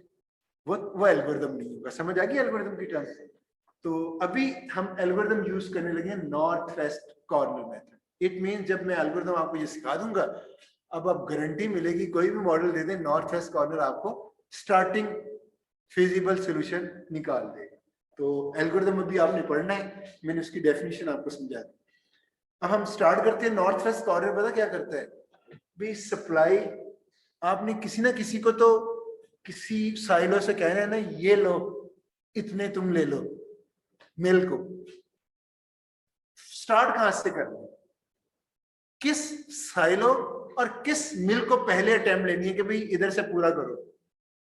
वो एल्गोरिदम नहीं होगा। समझ आ गई एल्गोरिदम की टर्म्स? तो अभी हम एल्गोरिदम यूज करने लगे हैं north west corner method. It mean जब मैं एल्गोरिदम आपको ये सिखा दूंगा, अब आप गारंटी मिलेगी कोई भी मॉडल दे दें, नॉर्थ वेस्ट कॉर्नर आपको स्टार्टिंग फिजिबल सॉल्यूशन निकाल देगा। तो एल्गोरिदम अभी आपने पढ़ना है, मैंने उसकी डेफिनेशन आपको समझा दी। अब हम स्टार्ट करते हैं। नॉर्थ वेस्ट कॉर्नर पता क्या करता है भाई? सप्लाई, आपने किसी ना किसी को तो किसी साइलो से कहना है ना, ये लो इतने तुम ले लो मिल को। स्टार्ट कहां से करना है? किस साइलो और किस मिल को पहले अटेम्प्ट लेनी है कि भाई इधर से पूरा करो,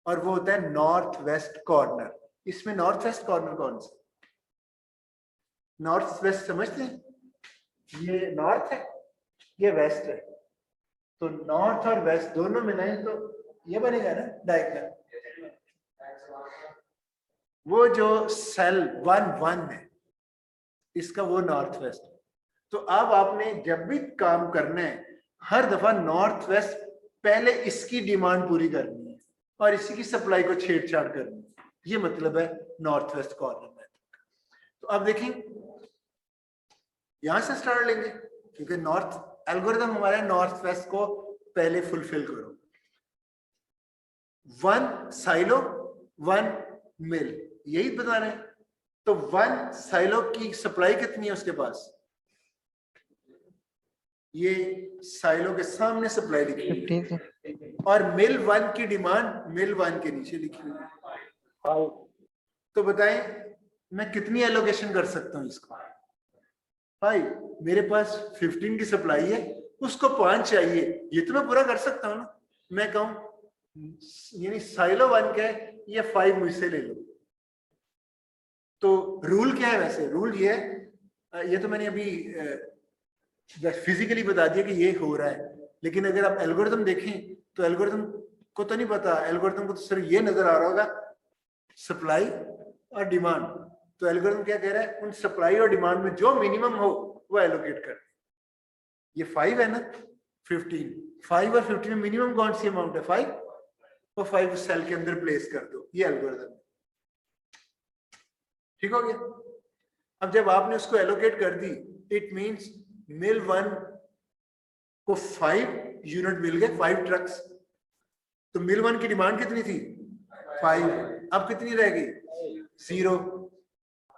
और वो होता है नॉर्थ वेस्ट कॉर्नर। इसमें नॉर्थ वेस्ट कॉर्नर कौन सा? नॉर्थ वेस्ट समझते हैं? ये नॉर्थ है, ये वेस्ट है, तो नॉर्थ और वेस्ट दोनों मिलाएं तो ये बनेगा ना डायग्राम। वो जो सेल 1-1 है इसका वो नॉर्थ वेस्ट। तो अब आपने जब भी काम करना है हर दफा नॉर्थ वेस्ट पहले इसकी डिमांड पूरी करनी है और इसी की सप्लाई को छेड़छाड़ करनी है। ये मतलब है नॉर्थ वेस्ट कॉर्नर मेथड का। तो अब देखें यहां से स्टार्ट लेंगे क्योंकि नॉर्थ एल्गोरिथम हमारा नॉर्थ वेस्ट को पहले फुलफिल करो। 1 साइलो 1 मिल, यही बता रहे हैं। तो 1 साइलो की सप्लाई कितनी है उसके पास? ये साइलो के सामने सप्लाई लिखी है और मिल 1 की डिमांड मिल 1 के नीचे लिखी हुई है। तो बताएं मैं कितनी एलोकेशन कर सकता हूं इसको? भाई मेरे पास 15 की सप्लाई है, उसको 5 चाहिए, ये तो मैं पूरा कर सकता हूं ना। मैं कहूं यानी साइलो 1 का है, ये 5 मुझसे ले लो। तो रूल क्या है? वैसे रूल ये है, ये तो मैंने अभी फिजिकली बता दिया कि ये हो रहा है, लेकिन अगर आप एल्गोरिथम देखें तो एल्गोरिथम को तो नहीं पता, एल्गोरिथम को तो सिर्फ ये नजर आ रहा होगा सप्लाई और डिमांड। तो एल्गोरिथम क्या कह रहा है? उन सप्लाई और डिमांड में जो मिनिमम हो वो एलोकेट कर। ये 5 है ना, 15, 5 और 15 में मिनिमम कौन सी अमाउंट है? 5, तो 5 उस सेल के अंदर प्लेस कर दो। ये एल्गोरिथम ठीक हो गया। अब जब आपने उसको एलोकेट कर दी, इट मींस मिल 1 को 5 यूनिट मिल गए, 5 ट्रक्स। तो मिल 1 की डिमांड कितनी थी? 5। अब कितनी रह गई? 0।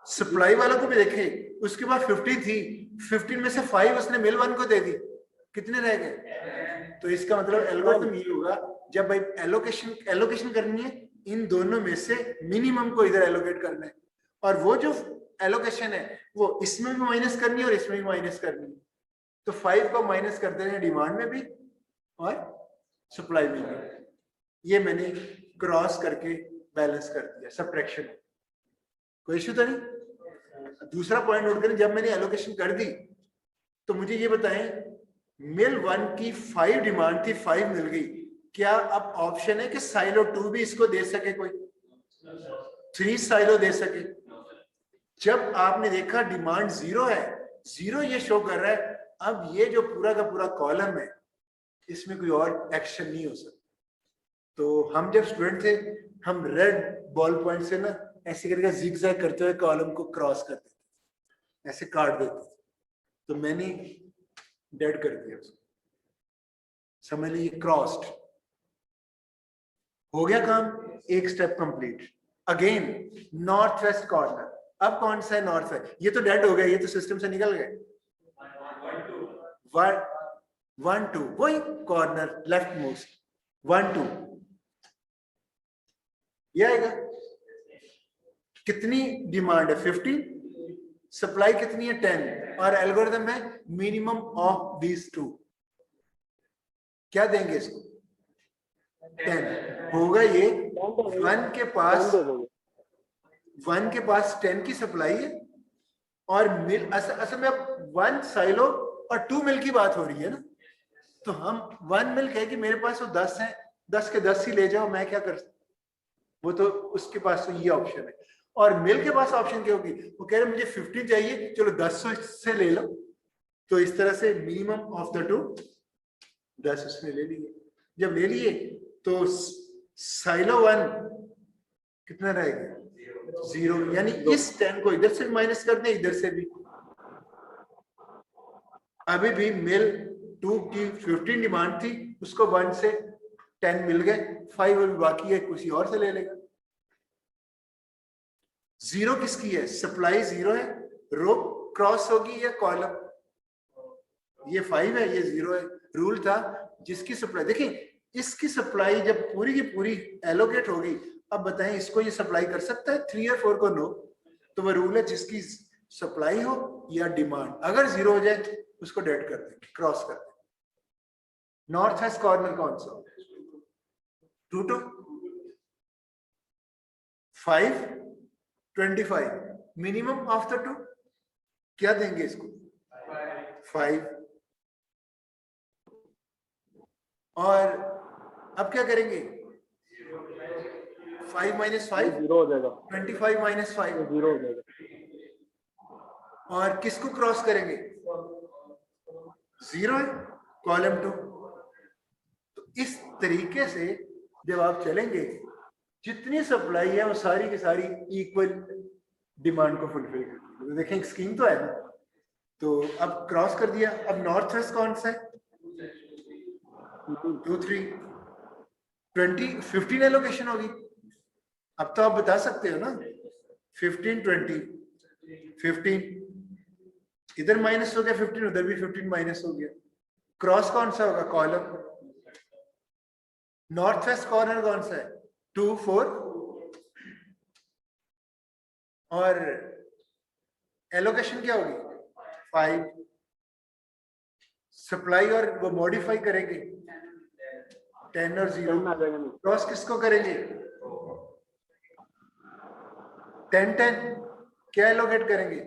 सप्लाई वालों को भी देखे, उसके बाद 15 थी, 15 में से 5 उसने मिल 1 को दे दी, कितने रह गए? तो इसका मतलब एल्गोरिथम ये होगा, जब भाई एलोकेशन करनी है, इन दोनों में से मिनिमम को इधर एलोकेट करना है, और वो जो एलोकेशन है वो इसमें भी माइनस करनी है और इसमें भी माइनस करनी है। तो 5 को माइनस कर दे रहे हैं डिमांड में भी और सप्लाई में भी। ये मैंने क्रॉस करके बैलेंस कर दिया, सबट्रैक्शन। कोई इश्यू तो नहीं? दूसरा पॉइंट नोट करें, जब मैंने एलोकेशन कर दी तो मुझे ये बताएं, मिल 1 की 5 डिमांड थी, 5 मिल गई, क्या अब ऑप्शन है कि साइलो 2 भी इसको दे सके, कोई 3 साइलो दे सके? जब आपने देखा डिमांड 0 है, 0 ये शो कर रहा है, अब ये जो पूरा का पूरा कॉलम है इसमें कोई और एक्शन नहीं हो सकता। तो हम जब स्टूडेंट थे, हम रेड बॉल पॉइंट से ना ऐसे करके जिगजैग करते हुए कॉलम को क्रॉस करते थे, ऐसे काट देते थे। तो मैंने डेड कर दिया उसको, समझ लीजिए क्रॉस्ड हो गया काम, एक step complete. Again north west corner, अब कौन सा है नॉर्थ वेस्ट? ये तो डेड हो गया, ये तो सिस्टम से निकल गए। 1 2 वही कॉर्नर लेफ्ट मोस्ट, 1 2 ये आएगा। कितनी डिमांड है? 50, सप्लाई कितनी है? 10, और एल्गोरिथम है मिनिमम ऑफ दीज टू। क्या देंगे इसको? 10 होगा। ये 1 के पास 10 की सप्लाई है, और मिल असल में अब 1 साइलो और 2 मिल की बात हो रही है ना, तो हम 1 मिल कहे कि मेरे पास वो 10 है, 10 के 10 ही ले जाओ, मैं क्या कर सकता? वो तो उसके पास तो ये ऑप्शन है। और मिल के पास ऑप्शन क्या होगी? वो कह रहे मुझे 15 चाहिए, चलो 10 से ले लो। तो इस तरह से मिनिमम ऑफ द 2 10 उसने ले लिए। जब ले लिए तो साइलो 1 कितना रहेगा? 0, यानी इस 10 को इधर से माइनस कर दें, इधर से भी। अभी भी मिल 2 की 15 डिमांड थी, उसको 1 से 10 मिल गए, 5 अभी बाकी है, किसी और से ले लेगा। 0 किसकी है? सप्लाई 0 है, रो क्रॉस होगी या कॉलम? ये 5 है, ये 0 है। रूल था जिसकी सप्लाई, देखिए इसकी सप्लाई जब पूरी की पूरी एलोकेट होगी, अब बताएं इसको ये सप्लाई कर सकता है? 3 और 4 को नो। तो वह रूल है जिसकी सप्लाई हो या डिमांड, अगर 0 हो जाए उसको डेड कर दें, क्रॉस कर दें। नॉर्थ वेस्ट कॉर्नर कौन सा? 2 2 5 25, मिनिमम ऑफ द 2 क्या देंगे इसको? 5। और अब क्या करेंगे? 5 माइनस 5 0 हो जाएगा, 25 माइनस 5 0 हो जाएगा। और किसको क्रॉस करेंगे? 0 है, कॉलम 2। तो इस तरीके से जब आप चलेंगे, जितनी सप्लाई है वो सारी की सारी इक्वल डिमांड को फुलफिल करती है। देखें स्कीम तो है ना। तो अब क्रॉस कर दिया। अब नॉर्थ वेस्ट कौन सा है? 2 3 20 15 एलोकेशन होगी। अब तो आप बता सकते हो ना, 15 20 15 इधर माइनस हो गया, 15 उधर भी 15 माइनस हो गया। क्रॉस कौन सा होगा? कॉलम। नॉर्थ वेस्ट कॉर्नर कौन सा है? 2 4, और एलोकेशन क्या होगी? 5। सप्लाई और वो मॉडिफाई करेंगे 10 और 0। क्रॉस किसको करेंगे? 10 10 क्या एलोकेट करेंगे?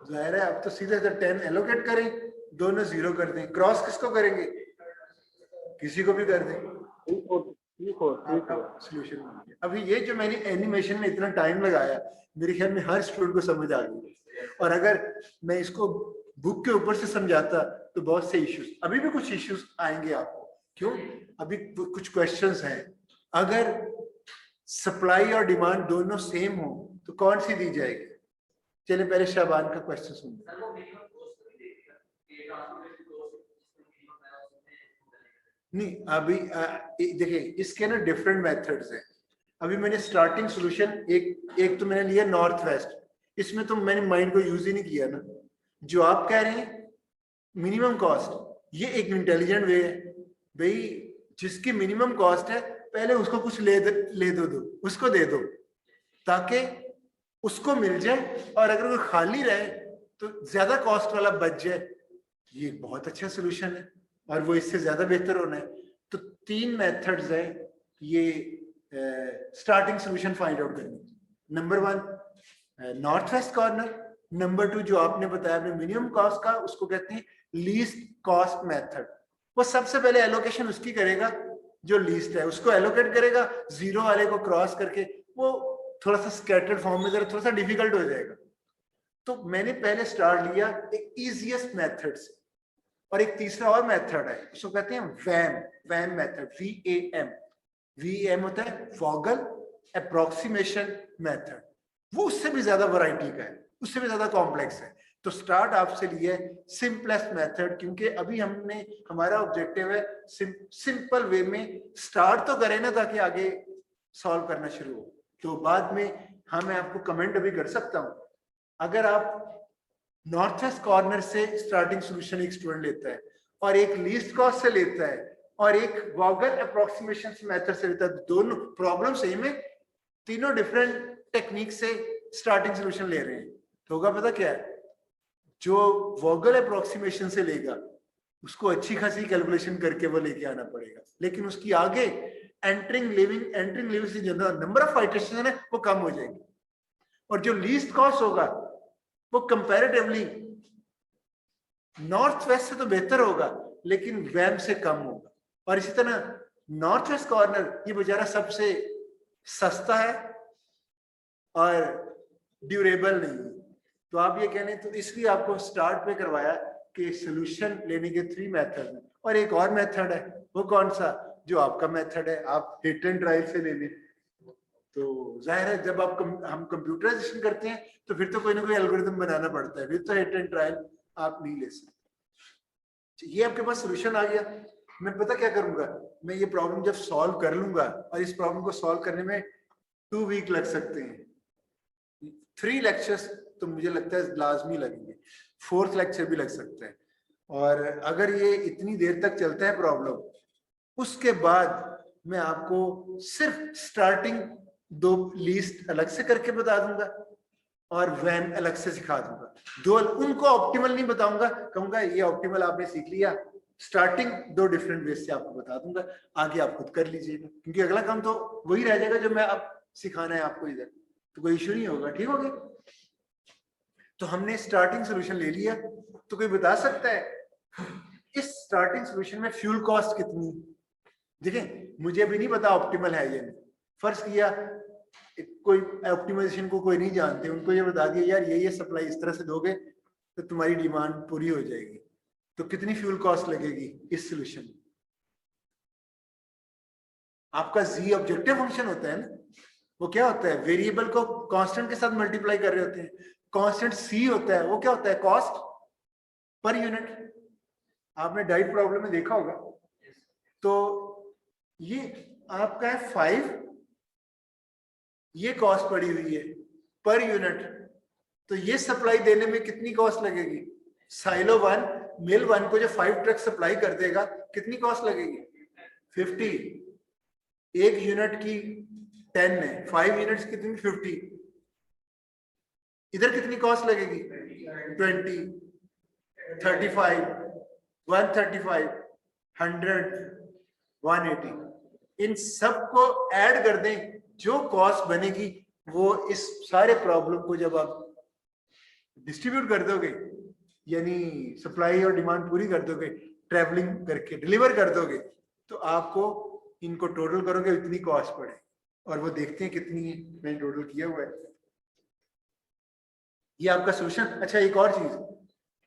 जाहिर है अब तो सीधे 10 एलोकेट करें, दोनों 0 कर दें। क्रॉस किसको करेंगे? किसी को भी कर दें। सोल्यूशन। अभी ये जो मैंने एनिमेशन में इतना टाइम लगाया, मेरे ख्याल में हर स्टूडेंट को समझ आ गई। और अगर मैं इसको बुक के ऊपर से समझाता तो बहुत से इश्यूज, अभी भी कुछ इश्यूज आएंगे आपको। क्यों? अभी कुछ क्वेश्चंस हैं। अगर सप्लाई और डिमांड दोनों सेम हो तो कौन सी दी जाएगी? चलिए पहले शाबान का क्वेश्चन सुनते। नहीं, अभी देखिए इसके ना डिफरेंट मेथड्स हैं। अभी मैंने स्टार्टिंग सॉल्यूशन एक तो मैंने लिया नॉर्थ वेस्ट, इसमें तो मैंने माइंड को यूज ही नहीं किया ना। जो आप कह रहे हैं मिनिमम कॉस्ट, ये एक इंटेलिजेंट वे है भाई। जिसकी मिनिमम कॉस्ट है पहले उसको कुछ ले दो, उसको दे दो ताकि उसको मिल जाए, और अगर वो खाली रहे तो ज्यादा कॉस्ट वाला बच जाए। ये बहुत अच्छा सोल्यूशन है और वो इससे ज्यादा बेहतर होना है। तो 3 मेथड्स हैं ये स्टार्टिंग सॉल्यूशन फाइंड आउट करने की। Number 1 north west corner, number 2 जो आपने बताया अपने मिनिमम कॉस्ट का, उसको कहते हैं लीस्ट कॉस्ट मेथड। वो सबसे पहले एलोकेशन उसकी करेगा जो लीस्ट है, उसको एलोकेट करेगा, जीरो वाले को क्रॉस करके। वो थोड़ा सा स्कैटर्ड फॉर्म में थोड़ा सा डिफिकल्ट हो जाएगा। तो मैंने पहले स्टार्ट लिया एक इजीएस्ट मेथड से, और एक तीसरा और मेथड है, उसको कहते हैं वैम मेथड, VAM होता है वॉगल अप्रोक्सीमेशन मेथड। वो उससे भी ज्यादा वैरायटी का है, उससे भी ज्यादा कॉम्प्लेक्स है। तो स्टार्ट आपसे लिए सिंपलेस्ट मेथड, क्योंकि अभी हमने हमारा ऑब्जेक्टिव है सिंपल वे में स्टार्ट तो करें ना, ताकि आगे सॉल्व करना शुरू हो। तो बाद में मैं आपको कमेंट अभी कर सकता हूं, अगर आप नॉर्थ वेस्ट कॉर्नर से स्टार्टिंग सॉल्यूशन एक स्टूडेंट लेता है और एक लीस्ट कॉस्ट से लेता है और एक वॉगल अप्रोक्सीमेशन मेथड से लेता है, दोनों प्रॉब्लम सेम है, तीनों डिफरेंट टेक्निक से स्टार्टिंग सॉल्यूशन ले रहे हैं, तो होगा पता क्या है, जो वॉगल अप्रोक्सीमेशन से लेगा उसको अच्छी खासी कैलकुलेशन करके वो लेके आना पड़ेगा, लेकिन उसकी आगे एंटरिंग लिविंग से जो नंबर ऑफ आइटरेशन है वो कम हो जाएगी। और जो लीस्ट कॉस्ट होगा वो कंपैरेटिवली नॉर्थ वेस्ट से तो बेहतर होगा, लेकिन वैम से कम होगा। और इसी तरह नॉर्थ वेस्ट कॉर्नर ये बेचारा सबसे सस्ता है और ड्यूरेबल नहीं है। तो आप ये कहने तो इसलिए आपको स्टार्ट पे करवाया कि सॉल्यूशन लेने के 3 मेथड हैं, और एक और मेथड है, वो कौन सा, जो आपका मेथड है, आप हिट एंड ट्रायल से ले लें। तो जाहिर है जब हम कंप्यूटराइजेशन करते हैं तो फिर तो कोई ना कोई एल्गोरिथम बनाना पड़ता है, फिर तो हिट एंड ट्रायल आप नहीं ले सकते। ये आपके पास सॉल्यूशन आ गया। मैं पता क्या करूंगा, मैं ये प्रॉब्लम जब सॉल्व कर लूंगा, और इस प्रॉब्लम को सॉल्व करने में 2 वीक लग सकते हैं, 3 लेक्चर्स तो मुझे लगता है लाजमी लगेंगे, 4th लेक्चर भी लग सकता है। और अगर ये इतनी देर तक चलता है प्रॉब्लम, उसके बाद मैं आपको सिर्फ स्टार्टिंग 2 लीस्ट अलग से करके बता दूंगा और वैम अलग से सिखा दूंगा। दो उनको ऑप्टिमल नहीं बताऊंगा, कहूंगा ये ऑप्टिमल आपने सीख लिया, स्टार्टिंग 2 डिफरेंट वे से आपको बता दूंगा, आगे आप खुद कर लीजिएगा, क्योंकि अगला काम तो वही रह जाएगा जो मैं अब सिखाना है आपको इधर, तो कोई इश्यू नहीं होगा। ठीक हो गया? तो हमने स्टार्टिंग सॉल्यूशन ले लिया। तो कोई बता सकता है इस स्टार्टिंग सॉल्यूशन में फ्यूल कॉस्ट कितनी? देखें, मुझे अभी नहीं पता ऑप्टिमल है या नहीं। फर्ज किया कोई ऑप्टिमाइजेशन को कोई नहीं जानते, उनको ये बता दिया यार ये सप्लाई इस तरह से दोगे तो तुम्हारी डिमांड पूरी हो जाएगी, तो कितनी फ्यूल कॉस्ट लगेगी इस सॉल्यूशन में? आपका जी ऑब्जेक्टिव फंक्शन होता है ना, वो क्या होता है, वेरिएबल को कांस्टेंट के साथ मल्टीप्लाई कर रहे होते हैं। कांस्टेंट सी होता है, वो क्या होता है, कॉस्ट पर यूनिट। आपने डाइट प्रॉब्लम में देखा होगा। तो ये आपका है 5, ये कॉस्ट पड़ी हुई है पर यूनिट, तो ये सप्लाई देने में कितनी कॉस्ट लगेगी? साइलो 1 मिल 1 को जो 5 ट्रक सप्लाई कर देगा, कितनी कॉस्ट लगेगी? 50। एक यूनिट की 10 है, 5 यूनिट्स कितनी? 50। इधर कितनी कॉस्ट लगेगी? 20, 35, 135, 100, 180। इन सब को ऐड कर दें, जो कॉस्ट बनेगी वो इस सारे प्रॉब्लम को जब आप डिस्ट्रीब्यूट कर दोगे, यानी सप्लाई और डिमांड पूरी कर दोगे, ट्रैवलिंग करके डिलीवर कर दोगे, तो आपको इनको टोटल करोगे इतनी कॉस्ट पड़े, और वो देखते हैं कितनी है। मैंने टोटल किया हुआ है, ये आपका सॉल्यूशन। अच्छा, एक और चीज,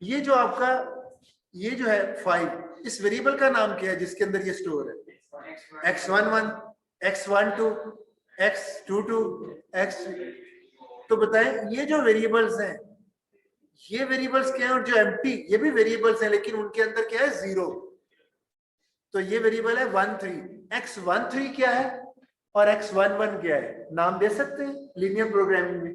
ये जो आपका ये जो है 5, इस वेरिएबल का नाम क्या है जिसके अंदर ये स्टोर है? x11, x12, x22, x। तो बताएं ये जो वेरिएबल्स हैं, ये वेरिएबल्स क्या है, और जो एम्प्टी ये भी वेरिएबल्स हैं, लेकिन उनके अंदर क्या है? 0। तो ये वेरिएबल है 13। x13 क्या है और x11 क्या है? नाम दे सकते हैं लीनियर प्रोग्रामिंग में?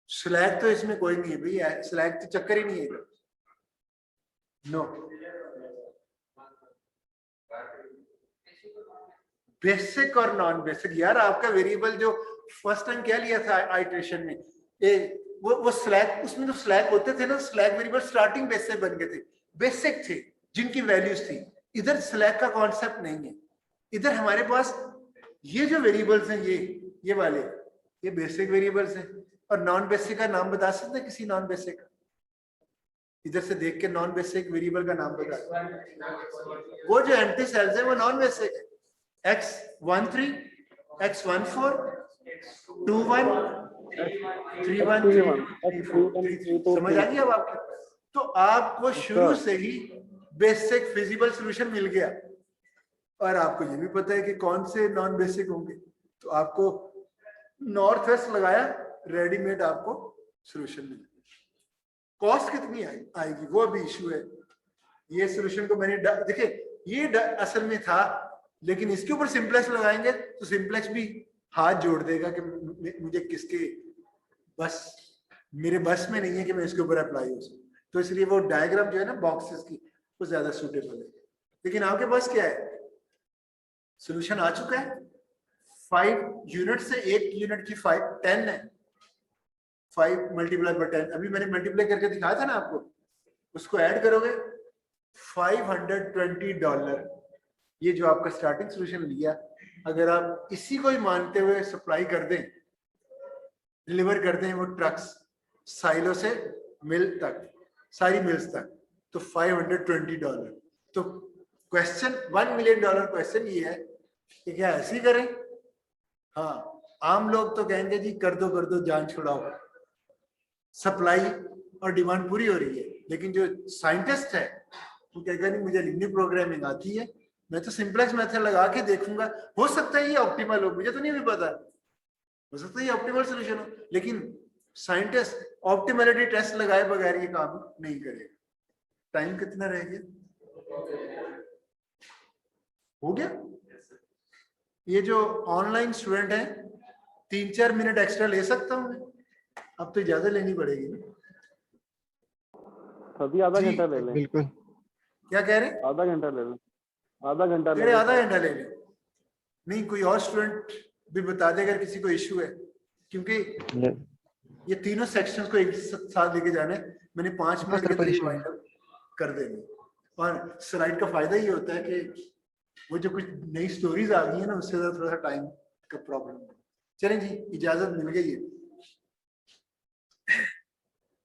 स्लैग तो इसमें कोई नहीं है भैया, स्लैग तो चक्कर ही नहीं है इधर। नो, बेसिक और नॉन बेसिक। यार आपका वेरिएबल जो फर्स्ट टाइम क्या लिया था आइटरेशन में, वो स्लैग, उसमें जो स्लैग होते थे ना, स्लैग वेरिएबल स्टार्टिंग बेस से बन गए थे, बेसिक थे जिनकी वैल्यूज थी। इधर स्लैग का कॉन्सेप्ट नहीं है, इधर हमारे पास ये जो वेरिएबल्स हैं ये वाले ये बेसिक वेरिएबल्स हैं। और नॉन बेसिक का नाम बता सकते हैं किसी नॉन बेसिक का? इधर से देख के नॉन बेसिक वेरिएबल का नाम बता। वो जो एम्प्टी सेल्स है वो नॉन बेसिक है। x13 x14 21 31 समझ आ गई अब आपको? तो आपको शुरू से ही बेसिक फिजिबल सॉल्यूशन मिल गया और आपको ये भी पता है कि कौन से नॉन बेसिक होंगे। तो आपको नॉर्थ वेस्ट लगाया, रेडीमेड आपको सॉल्यूशन मिल गया। कॉस्ट कितनी आएगी वो भी इशू है। ये सॉल्यूशन को मैंने देखिए ये असल में था, लेकिन इसके ऊपर सिंप्लेक्स लगाएंगे तो सिंप्लेक्स भी हाथ जोड़ देगा कि मुझे किसके बस मेरे बस में नहीं है कि मैं इसके ऊपर अप्लाई हो सकूं। तो इसलिए वो डायग्राम जो है ना बॉक्सेस की वो ज्यादा सूटेबल है। लेकिन आपके पास क्या है, सॉल्यूशन आ चुका है। 5 यूनिट से 1 यूनिट की 10 है। 5 मल्टीप्लाई बाय 10 अभी मैंने मल्टीप्लाई करके दिखाया था ना आपको, उसको ऐड करोगे $520। ये जो आपका स्टार्टिंग सॉल्यूशन लिया, अगर आप इसी को ही मानते हुए सप्लाई कर दें, डिलीवर कर दें वो ट्रक्स साइलो से मिल तक, सारी मिल्स तक, तो $520। तो क्वेश्चन $1 मिलियन क्वेश्चन ये है कि क्या ऐसे ही करें? हाँ, आम लोग तो कहेंगे जी कर दो जान छुड़ाओ, सप्लाई और डिमांड पूरी हो रही है। लेकिन जो साइंटिस्ट है वो कहेगा नहीं मुझे लिनियर प्रोग्रामिंग आती है, मैं तो सिंपलेक्स मेथड लगा के देखूंगा, हो सकता है ये ऑप्टिमल हो, मुझे तो नहीं भी पता, हो सकता है ये ऑप्टिमल सॉल्यूशन हो। लेकिन साइंटिस्ट ऑप्टिमलिटी टेस्ट लगाए बगैर ये काम नहीं करेगा। टाइम कितना रह गया? हो गया? ये जो ऑनलाइन स्टूडेंट है 3-4 मिनट एक्स्ट्रा ले सकता हूँ मैं? अब तो इजाजत लेनी पड़ेगी ना। अभी आधा घंटा ले लें। बिल्कुल। क्या कह रहे हैं? आधा घंटा ले लें, आधा घंटा ले मेरे लें। आधा घंटा ले लें। नहीं, कोई और स्टूडेंट भी बता दे अगर किसी को इश्यू है, क्योंकि ये तीनों सेक्शंस को एक साथ लेके जाना है। मैंने 5 मिनट के अंदर वाइंड अप कर देंगे। और स्लाइड का फायदा ये होता है कि वो जो कुछ नई स्टोरीज आ गई है ना, उससे थोड़ा सा टाइम का प्रॉब्लम है। चलें जी, इजाजत मिल गई है।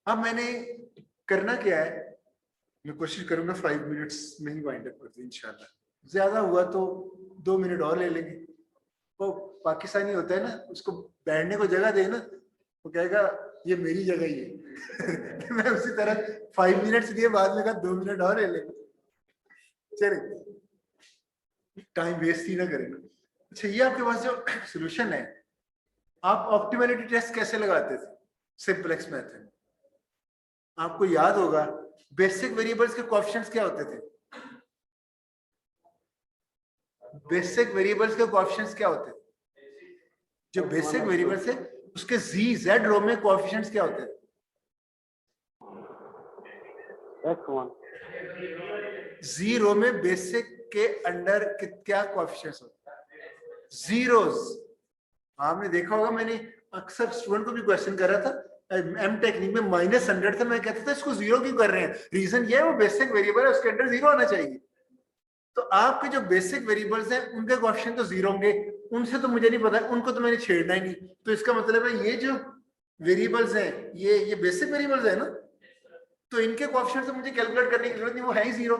अब मैंने करना क्या है, मैं कोशिश करूंगा 5 मिनट्स में ही वाइंड अप कर दूं इंशाल्लाह। ज्यादा हुआ तो 2 मिनट और ले लेंगे। वो पाकिस्तानी होता है ना, उसको बैठने को जगह दे ना, वो कहेगा ये मेरी जगह ही है। मैं उसी तरह 5 मिनट्स दिए, बाद में कहा 2 मिनट और ले लेंगे। चलिए, टाइम वेस्ट ही ना करें। अच्छा, ये आपके पास जो सॉल्यूशन है, आप ऑप्टिमलिटी टेस्ट कैसे लगाते थे? Simplex method. आपको याद होगा बेसिक वेरिएबल्स के कोएफिशिएंट्स क्या होते थे? बेसिक वेरिएबल्स के कोएफिशिएंट्स क्या होते थे? जो बेसिक वेरिएबल्स है उसके z रो में कोएफिशिएंट्स क्या होते थे? x1 z रो में बेसिक के अंडर क्या कोएफिशिएंट्स होते हैं? जीरोस। आपने देखा होगा, मैंने अक्सर स्टूडेंट को भी क्वेश्चन कर रहा था एम टेक्निक में, -100 था, मैं कहता था इसको जीरो क्यों कर रहे हैं? रीजन ये है वो बेसिक वेरिएबल है, उसके अंदर जीरो होना चाहिए। तो आपके जो बेसिक वेरिएबल्स हैं उनके कोएफिशिएंट तो जीरो होंगे, उनसे तो मुझे नहीं पता, उनको तो मैंने छेड़ना ही नहीं। तो इसका मतलब है ये जो वेरिएबल्स हैं ये बेसिक वेरिएबल्स है ना, तो इनके कोएफिशिएंट तो मुझे कैलकुलेट करने की जरूरत नहीं, वो है ही जीरो।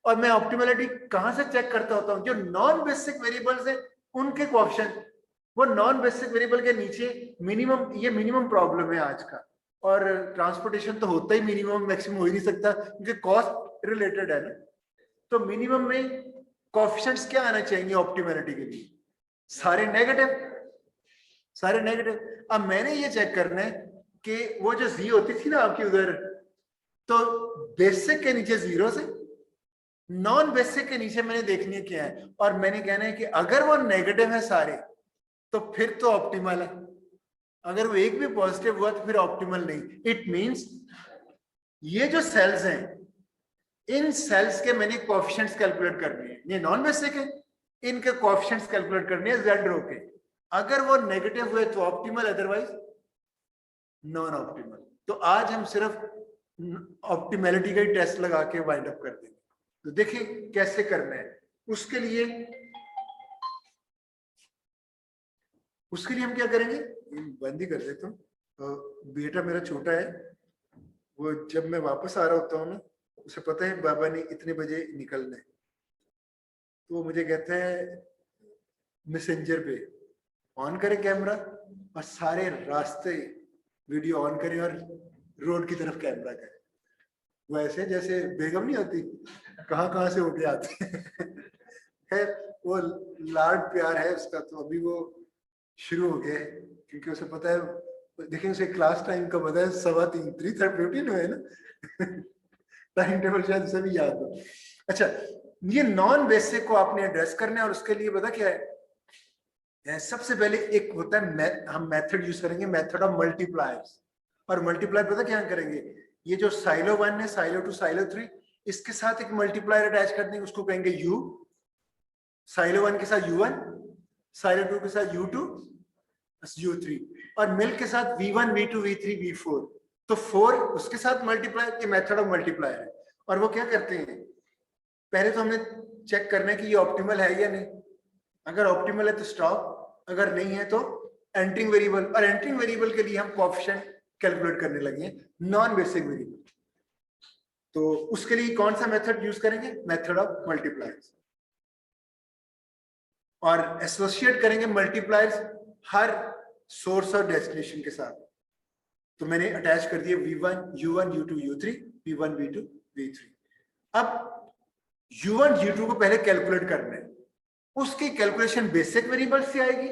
और मैं ऑप्टिमलिटी कहां से चेक करता होता हूं? जो नॉन बेसिक वेरिएबल्स हैं उनके कोएफिशिएंट, वो नॉन बेसिक वेरिएबल के नीचे मिनिमम, ये मिनिमम प्रॉब्लम है आज का। और ट्रांसपोर्टेशन तो होता ही मिनिमम, मैक्सिमम हो ही नहीं सकता क्योंकि कॉस्ट रिलेटेड है ना। तो मिनिमम में कोएफिशिएंट्स क्या आना चाहिए ऑप्टिमलिटी के लिए? सारे नेगेटिव, सारे नेगेटिव। अब मैंने ये चेक करना है कि वो जो जी होती थी ना आपकी उधर, तो बेसिक के नीचे जीरो से नॉन बेसिक के नीचे मैंने देखनी है क्या है, और मैंने कहना है कि अगर वो नेगेटिव है सारे तो फिर तो ऑप्टिमल है, अगर वो एक भी पॉजिटिव हुआ तो फिर ऑप्टिमल नहीं। इट मींस ये जो सेल्स हैं, इन सेल्स के मैंने कोएफिशिएंट्स कैलकुलेट करने हैं। ये नॉन बेसिक है, इनके कोएफिशिएंट्स कैलकुलेट करने हैं जेड रो के। अगर वो नेगेटिव हुए तो ऑप्टिमल, अदरवाइज नॉन ऑप्टिमल। तो आज हम सिर्फ ऑप्टिमलिटी का ही टेस्ट लगा के वाइंड अप कर देंगे। तो देखिए कैसे करना है। उसके लिए उसके लिए हम क्या करेंगे, बंद ही कर देता हूँ। बेटा मेरा छोटा है, वो जब मैं वापस आ रहा होता हूँ ना, उसे पता है बाबा ने इतने बजे निकलना है, तो वो मुझे कहता है मैसेंजर पे ऑन करें कैमरा और सारे रास्ते वीडियो ऑन करें और रोड की तरफ कैमरा करें। वो ऐसे जैसे बेगम नहीं होती, कहाँ से होके आते है। वो लाड प्यार है उसका, तो अभी वो शुरू हो गया है, क्योंकि उसे पता है, देखिए उसे क्लास टाइम का पता है, 3:15 3:15 है ना टाइम टेबल शायद उसे भी याद हो। अच्छा, ये नॉन बेसिक को आपने एड्रेस करना है, और उसके लिए पता क्या है, सबसे पहले एक होता है हम मेथड यूज करेंगे, मेथड ऑफ मल्टीप्लायर्स। और मल्टीप्लाई पता क्या करेंगे, ये जो साइलो 1 है, साइलो 2, साइलो 3, इसके साथ एक मल्टीप्लायर अटैच कर देंगे, उसको कहेंगे u। साइलो 1 के साथ u1, साइलो 2 के साथ u2, u3, और मिल के साथ v1, v2, v3, v4। तो 4 उसके साथ मल्टीप्लाई, ये मेथड ऑफ मल्टीप्लायर है। और वो क्या करते हैं, पहले तो हमने चेक करना है कि ये ऑप्टिमल है या नहीं। अगर ऑप्टिमल है तो स्टॉप, अगर नहीं है तो एंटरिंग वेरिएबल। और एंटरिंग वेरिएबल के लिए हम कोएफिशिएंट कैलकुलेट करने लगे हैं, नॉन बेसिक वेरिएबल। तो उसके लिए कौन सा मेथड यूज करेंगे, मेथड ऑफ मल्टीप्लायर्स। और एसोसिएट करेंगे मल्टीप्लायर्स हर सोर्स और डेस्टिनेशन के साथ। तो मैंने अटैच कर दिए v1, u1, u2, u3, v1, v2, v3। अब u1, u2 को पहले कैलकुलेट करना है, उसकी कैलकुलेशन बेसिक वेरिएबल से आएगी,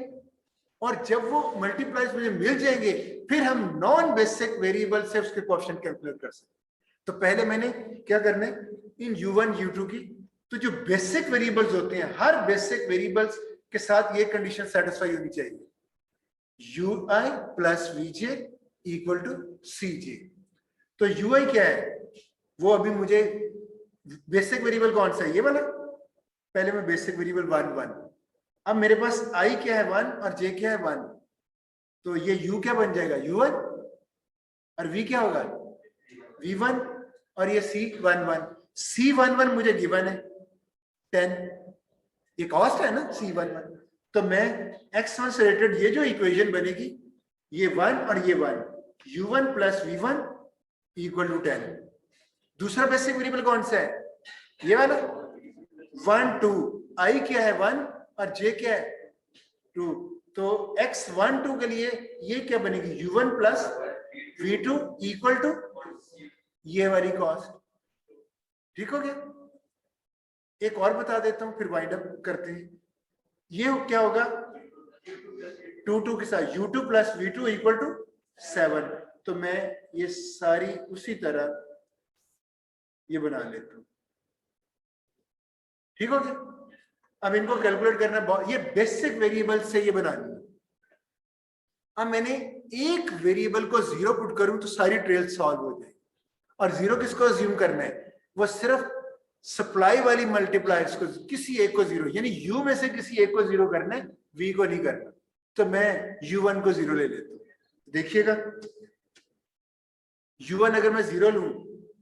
और जब वो मल्टीप्लायर्स मुझे मिल जाएंगे, फिर हम नॉन बेसिक वेरिएबल से उसके कोएफिशिएंट कैलकुलेट कर सकते हैं। तो पहले मैंने क्या करना है, इन u1, u2 की, तो जो बेसिक वेरिएबल्स होते हैं, हर बेसिक वेरिएबल्स के साथ ये कंडीशन सेटिस्फाई होनी चाहिए, ui plus vj equal to cj। तो ui क्या है, वो अभी मुझे बेसिक वेरिएबल कौन सा है, ये वाला। पहले मैं बेसिक वेरिएबल 1 1, अब मेरे पास i क्या है 1 और j क्या है 1, तो ये u क्या बन जाएगा u1, और v क्या होगा v1, और ये c11, c11 मुझे गिवन है 10, ये कॉस्ट है ना c11। तो मैं x1 से रिलेटेड ये जो इक्वेशन बनेगी, ये 1 और ये 1, u1 plus v1 equal to 10। दूसरा बेसिक वेरिएबल कौन सा है, ये वाला 1 2, i क्या है 1 और j क्या है 2। तो x12 के लिए ये क्या बनेगी, u1 plus v2 equal to ये वाली कॉस्ट। ठीक हो गया। एक और बता देता हूं, फिर वाइंड अप करते हैं। ये क्या होगा 2 2 के साथ u2 plus v2 equal to 7। तो मैं ये सारी उसी तरह ये बना लेता हूं। ठीक हो गया। अब इनको कैलकुलेट करना, ये बेसिक वेरिएबल से ये बनानी है। अब मैंने एक वेरिएबल को 0 पुट करूं तो सारी ट्रेल सॉल्व हो जाएगी। और 0 किसको अज्यूम करना है, वो सिर्फ सप्लाई वाली मल्टीप्लायर्स को, किसी एक को 0, यानी u में से किसी एक को 0 करना है, v को नहीं करना। तो मैं u1 को 0 ले लेता हूं। देखिएगा u1 अगर मैं 0 लूं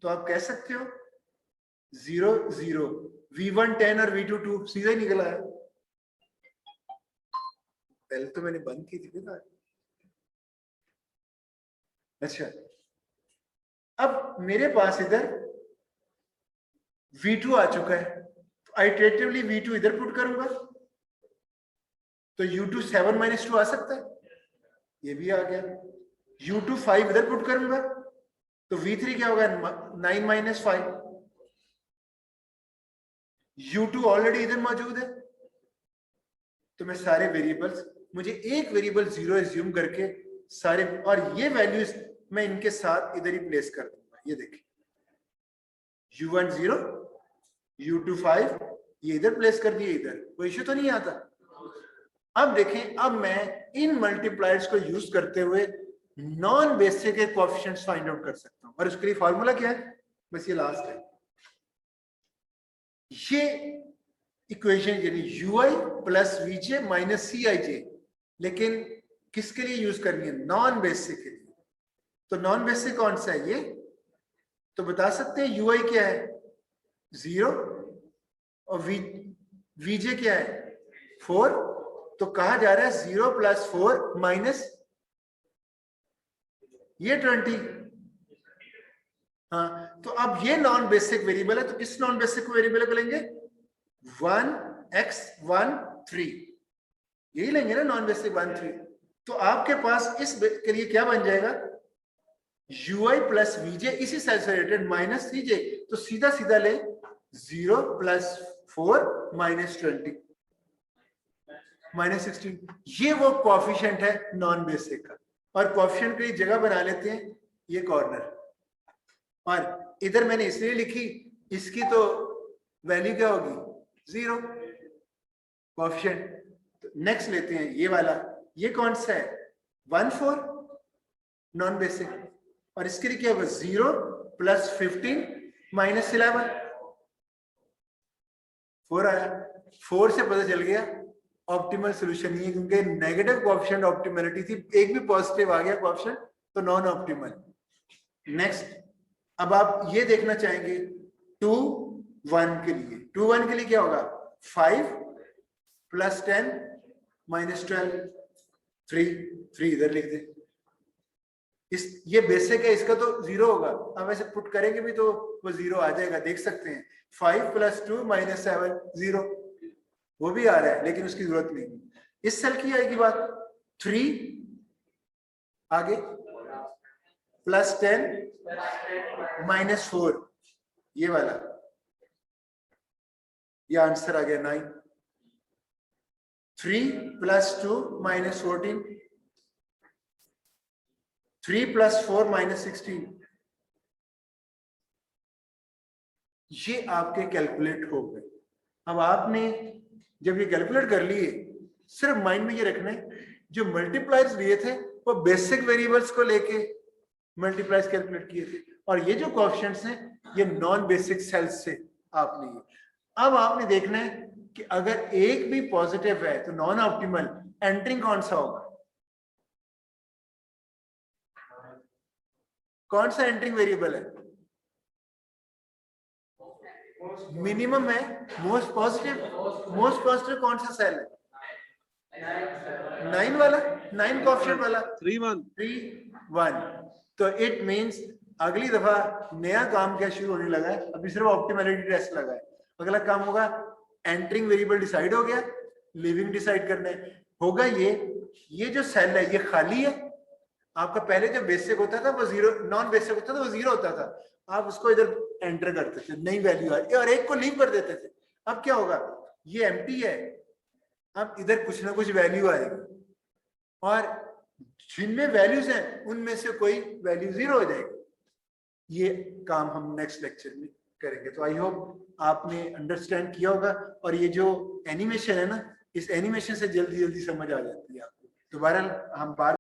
तो आप कह सकते हो 0 0, v1 10 और v2 2, सीधा ही निकला है। पहले तो मैंने बंद की थी ना। अच्छा, अब मेरे पास इधर v2 आ चुका है, तो आइटरेटिवली v2 इधर पुट करूंगा, तो u2 7 - 2 आ सकता है, ये भी आ गया। u2 5 इधर पुट करूंगा, तो v3 क्या होगा 9 - 5। u2 ऑलरेडी इधर मौजूद है, तो मैं सारे वेरिएबल्स, मुझे एक वेरिएबल 0 एज्यूम करके सारे, और ये वैल्यूज मैं इनके साथ इधर ही प्लेस कर दूंगा। ये देखिए u1 0, u2 5, ये इधर प्लेस कर दिए, इधर कोई इश्यू तो नहीं आता। अब देखें, अब मैं इन मल्टीप्लायर्स को यूज करते हुए नॉन बेसिक के कोएफिशिएंट्स फाइंड आउट कर सकता हूं। और उसके लिए फार्मूला क्या है, बस ये लास्ट है, ये इक्वेशन यानी ui plus vj minus cij, लेकिन किसके लिए यूज करनी है, नॉन बेसिक के लिए। तो नॉन बेसिक कौन सा है ये, तो बता सकते हैं ui क्या है 0 और vj क्या है 4 तो कहा जा रहा है 0 + 4 माइनस ये 20। हाँ, तो अब ये नॉन बेसिक वेरिएबल है, तो किस नॉन बेसिक वेरिएबल को लेंगे? 1x13 यही लेंगे ना, नॉन बेसिक 1 3। तो आपके पास इस के लिए क्या बन जाएगा? ui + vj इसी सेल से रिलेटेड माइनस cj, तो सीधा सीधा ले 0 + 4 - 20 -16। ये वो कोएफिशिएंट है नॉन बेसिक का, और कोएफिशिएंट की जगह बना लेते हैं ये कॉर्नर, और इधर मैंने इसलिए लिखी, इसकी तो वैल्यू क्या होगी? 0 कोएफिशिएंट। तो नेक्स्ट लेते हैं ये वाला, ये कौन सा है? 1 4 नॉन बेसिक, और इसके लिए क्या होगा? 0 + 15 - 11 4 आया। 4 से पता चल गया ऑप्टिमल सॉल्यूशन ये, क्योंकि नेगेटिव कोएफिशिएंट ऑप्टिमलिटी थी, एक भी पॉजिटिव आ गया कोएफिशिएंट तो नॉन ऑप्टिमल। नेक्स्ट, अब आप ये देखना चाहेंगे 2 1 के लिए। 2 1 के लिए क्या होगा? 5 + 10 - 12 3 इधर लिख दे। इस ये बेसिक है, इसका तो 0 होगा। अब ऐसे पुट करेंगे भी तो वो 0 आ जाएगा, देख सकते हैं। 5 + 2 - 7 0, वो भी आ रहा है लेकिन उसकी जरूरत नहीं। इस सेल की आएगी बात। 3 आगे + 10 - 4, ये वाला, ये आंसर आ गया 9। 3 + 2 - 14, 3 + 4 - 16, ये आपके कैलकुलेट हो गए। अब आपने जब ये कैलकुलेट कर लिए, सिर्फ माइंड में ये रखना है जो मल्टीप्लायर्स लिए थे वो बेसिक वेरिएबल्स को लेके मल्टीप्लायर्स कैलकुलेट किए थे, और ये जो कोएफिशिएंट्स हैं ये नॉन बेसिक सेल्स से आप लिए। अब आपने देखना है कि अगर एक भी पॉजिटिव है तो नॉन ऑप्टिमल एंटरिंग कौन सा होगा? कौन सा एंटरिंग वेरिएबल है? मिनिमम है, मोस्ट पॉजिटिव कौन सा सेल है? 9 वाला, 9 कोएफिशिएंट वाला 3 1। तो इट मींस अगली दफा नया काम क्या शुरू होने लगा है। अभी सिर्फ ऑप्टिमलिटी टेस्ट लगा है, अगला काम होगा एंटरिंग वेरिएबल डिसाइड हो गया, लिविंग डिसाइड करना होगा। ये जो सेल है ये खाली है। आपका पहले जो बेसिक होता था वो 0, नॉन बेसिक होता था वो 0 होता था, आप उसको इधर एंटर करते थे, नई वैल्यू आई, और एक को लीव कर देते थे। अब क्या होगा? ये एम्प्टी है, अब इधर कुछ ना कुछ वैल्यू आएगी, और जिनमें वैल्यूज हैं उनमें से कोई वैल्यू 0 हो जाएगी। ये काम हम नेक्स्ट लेक्चर में करेंगे। तो आई होप आपने अंडरस्टैंड किया होगा, और ये जो एनिमेशन है ना, इस एनिमेशन से जल्दी समझ आ जाती है आपको। दोबारा हम बार